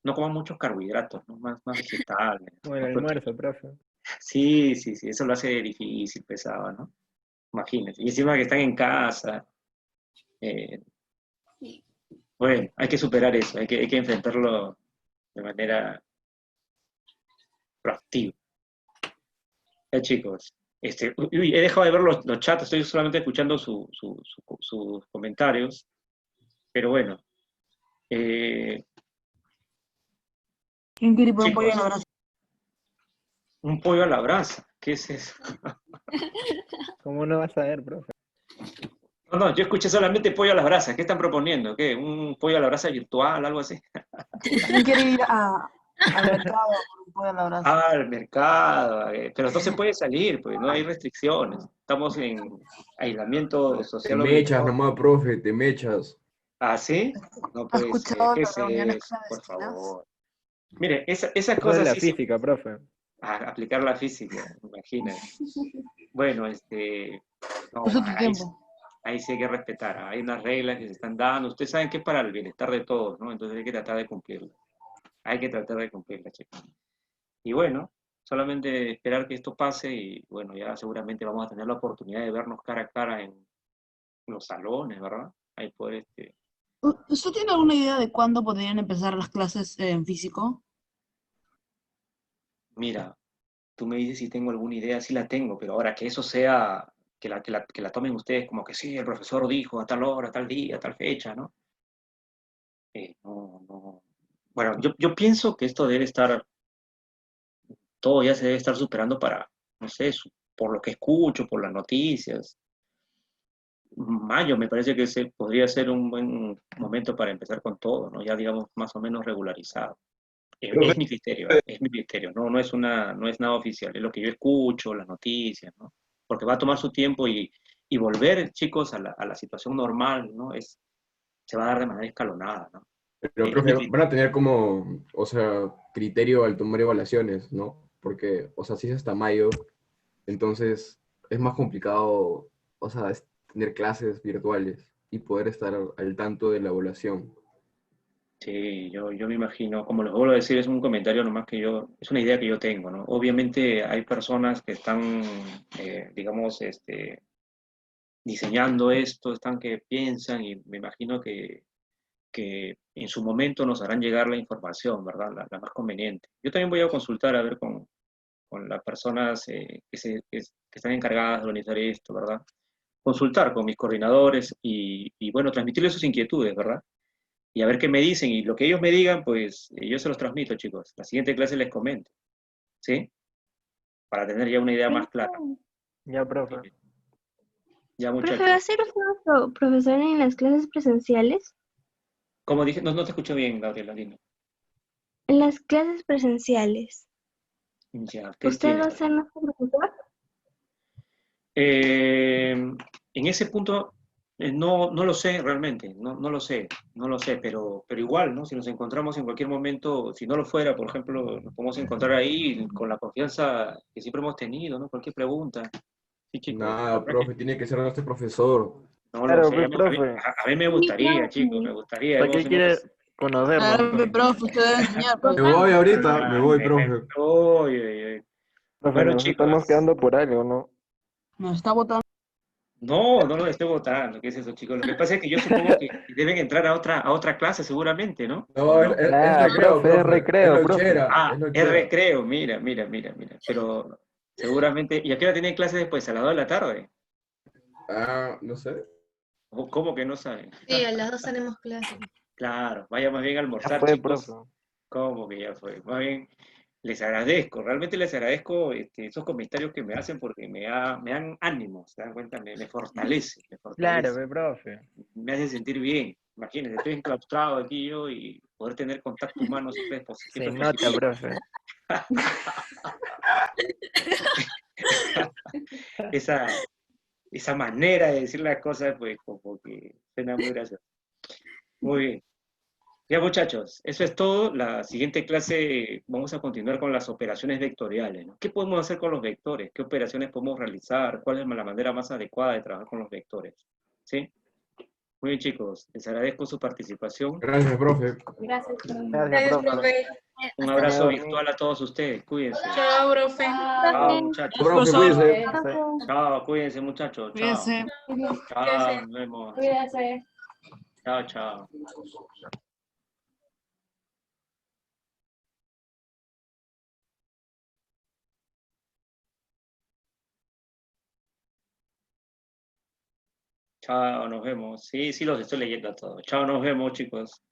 Speaker 1: no coman muchos carbohidratos, ¿no? Más vegetales,
Speaker 7: O el
Speaker 1: más proteínas.
Speaker 7: almuerzo, profe.
Speaker 1: Sí, sí, sí, eso lo hace difícil, pesado, ¿no? Imagínense. Y encima que están en casa. eh, bueno, hay que superar eso, hay que enfrentarlo de manera proactiva. Chicos, uy, he dejado de ver los chats, estoy solamente escuchando sus comentarios, pero bueno,
Speaker 4: ¿Quién quiere ir por un pollo a la
Speaker 1: Chicos,
Speaker 4: brasa?
Speaker 1: un pollo a la brasa. ¿Qué es eso?
Speaker 7: ¿Cómo no vas a ver, profe?
Speaker 1: No, no, yo escuché solamente pollo a la brasa. ¿Qué están proponiendo? ¿Qué? ¿Un pollo a la brasa virtual, algo así?
Speaker 4: ¿Quién quiere ir al mercado por un pollo a la brasa?
Speaker 1: Ah, al mercado. Pero no se puede salir, pues no hay restricciones. Estamos en aislamiento
Speaker 8: Te
Speaker 1: social
Speaker 8: mechas
Speaker 1: obligatorio.
Speaker 8: nomás, profe, te mechas.
Speaker 1: ¿Ah, sí? No
Speaker 4: ¿Has
Speaker 1: puede ser.
Speaker 4: escuchado
Speaker 1: ¿Qué
Speaker 4: las
Speaker 1: es
Speaker 4: reuniones
Speaker 1: eso? Por
Speaker 4: clandestinas?
Speaker 1: favor. Mire, esas
Speaker 7: Eso es
Speaker 1: cosas
Speaker 7: la
Speaker 1: sí se...
Speaker 7: física, profe.
Speaker 1: aplicar la física, imagínate. Bueno, no,
Speaker 4: Usa tu tiempo.
Speaker 1: ahí sí hay que respetar. Hay unas reglas que se están dando. Ustedes saben que es para el bienestar de todos, ¿no? Entonces hay que tratar de cumplirlas. Hay que tratar de cumplirlas, chicos. Y bueno, solamente esperar que esto pase y bueno, ya seguramente vamos a tener la oportunidad de vernos cara a cara en los salones, ¿verdad? Ahí poder,
Speaker 4: ¿Usted tiene alguna idea de cuándo podrían empezar las clases en físico?
Speaker 1: mira, tú me dices si tengo alguna idea, sí la tengo, pero ahora que eso sea, que la tomen ustedes como que sí, el profesor dijo a tal hora, a tal día, a tal fecha, ¿no? No, no. Bueno, yo pienso que esto debe estar, todo ya se debe estar superando para, no sé, por lo que escucho, por las noticias. Mayo me parece que podría ser un buen momento para empezar con todo, ¿no? Ya digamos más o menos regularizado.
Speaker 8: Profe,
Speaker 1: Es mi criterio, es mi criterio, no es nada oficial, es lo que yo escucho, las noticias, ¿no? Porque va a tomar su tiempo y volver, chicos, a la situación normal, ¿no? Se va a dar de manera escalonada, ¿no?
Speaker 8: pero
Speaker 1: Es mi
Speaker 8: profe, van a
Speaker 1: criterio.
Speaker 8: tener como, o sea, criterio al tomar evaluaciones, ¿no? Porque, o sea, si es hasta mayo, entonces es más complicado, o sea, tener clases virtuales y poder estar al tanto de la evaluación.
Speaker 1: Sí, yo me imagino, como les vuelvo a decir, es un comentario nomás es una idea que yo tengo, ¿no? Obviamente hay personas que están, digamos, diseñando esto, están que piensan y me imagino que en su momento nos harán llegar la información, ¿verdad? La más conveniente. Yo también voy a consultar a ver con las personas que están encargadas de organizar esto, ¿verdad? Consultar con mis coordinadores y bueno, transmitirles sus inquietudes, ¿verdad? Y a ver qué me dicen y lo que ellos me digan, pues yo se los transmito, chicos. La siguiente clase les comento, ¿sí? Para tener ya una idea más clara.
Speaker 7: Ya, profe.
Speaker 1: Ya,
Speaker 5: Profe, ¿va a
Speaker 1: muchachos.
Speaker 5: ser usted nuestro profesor en las clases presenciales?
Speaker 1: Como dije, no te escucho bien, Gabriela, dime.
Speaker 5: En las clases presenciales.
Speaker 1: Ya, ¿qué
Speaker 5: ¿Usted va
Speaker 1: tienes?
Speaker 5: a ser nuestro profesor?
Speaker 1: En ese punto no lo sé realmente, no lo sé, no lo sé, pero igual, ¿no? Si nos encontramos en cualquier momento, si no lo fuera, por ejemplo, nos podemos encontrar ahí con la confianza que siempre hemos tenido, ¿no? Cualquier pregunta. Sí, chicos, la
Speaker 8: Nada,
Speaker 1: verdad que
Speaker 8: profe, tiene que ser nuestro profesor.
Speaker 1: no lo
Speaker 7: Claro,
Speaker 1: sé.
Speaker 7: pues, profe.
Speaker 1: A mí me
Speaker 5: Sí,
Speaker 1: gustaría, chicos, me
Speaker 5: profe.
Speaker 1: gustaría.
Speaker 7: ¿Para qué quiere conocernos,
Speaker 4: Claro,
Speaker 7: profe?
Speaker 4: profe, usted debe enseñar,
Speaker 8: Me
Speaker 4: profe.
Speaker 8: voy ahorita, me
Speaker 1: Ah,
Speaker 8: voy, profe.
Speaker 7: Profe,
Speaker 1: Bueno,
Speaker 7: nos estamos
Speaker 1: chicos,
Speaker 7: quedando por algo, ¿no?
Speaker 4: Nos está votando.
Speaker 1: no lo estoy votando, ¿qué es eso, chicos? Lo que pasa es que yo supongo que deben entrar a otra clase seguramente, ¿no? ¿O
Speaker 8: No,
Speaker 1: no?
Speaker 8: es
Speaker 7: Ah,
Speaker 8: recreo,
Speaker 7: profe, es
Speaker 8: profe. Es
Speaker 7: recreo, profe.
Speaker 8: lonchera,
Speaker 1: Ah,
Speaker 8: es
Speaker 1: es
Speaker 8: lonchera.
Speaker 1: recreo, mira. Pero seguramente, ¿y a qué hora tienen clase después? ¿A las 2 de la tarde?
Speaker 8: Ah, no sé.
Speaker 1: ¿Cómo que no saben?
Speaker 9: Sí, a las 2 tenemos clase.
Speaker 1: Claro, vaya más bien a
Speaker 7: Ya
Speaker 1: almorzar,
Speaker 7: fue, profe.
Speaker 1: chicos. ¿Cómo que ya fue? Más bien, les agradezco, realmente les agradezco esos comentarios que me hacen porque me dan ánimo, ¿se dan cuenta? Me fortalece, me
Speaker 7: Claro,
Speaker 1: fortalece,
Speaker 7: pues, profe.
Speaker 1: me hace sentir bien. Imagínense, estoy enclaustrado aquí yo y poder tener contacto humano siempre
Speaker 7: Se
Speaker 1: es
Speaker 7: nota,
Speaker 1: positivo.
Speaker 7: profe.
Speaker 1: Esa, esa manera de decir las cosas, pues como que suena muy gracioso. Muy bien. Ya muchachos, eso es todo. La siguiente clase vamos a continuar con las operaciones vectoriales, ¿no? ¿Qué podemos hacer con los vectores? ¿Qué operaciones podemos realizar? ¿Cuál es la manera más adecuada de trabajar con los vectores? ¿Sí? Muy bien, chicos. Les agradezco su participación.
Speaker 8: Gracias, profe.
Speaker 9: Gracias, profe.
Speaker 7: Gracias,
Speaker 2: Gracias,
Speaker 7: profe.
Speaker 2: profe.
Speaker 1: Un
Speaker 9: Hasta
Speaker 1: abrazo
Speaker 7: Buena
Speaker 9: luego.
Speaker 7: dormida.
Speaker 1: virtual a todos ustedes. Cuídense.
Speaker 2: Chao, profe.
Speaker 1: Chao,
Speaker 5: Profe,
Speaker 1: muchachos.
Speaker 8: Profe,
Speaker 4: Profesor,
Speaker 8: cuídese.
Speaker 7: Profe.
Speaker 1: Chao, cuídense, muchachos. Chao.
Speaker 4: cuídense.
Speaker 1: Chao, nos vemos.
Speaker 9: Cuídate.
Speaker 1: Chao, chao. Chao, nos vemos. Sí, los estoy leyendo a todos. Chao, nos vemos, chicos.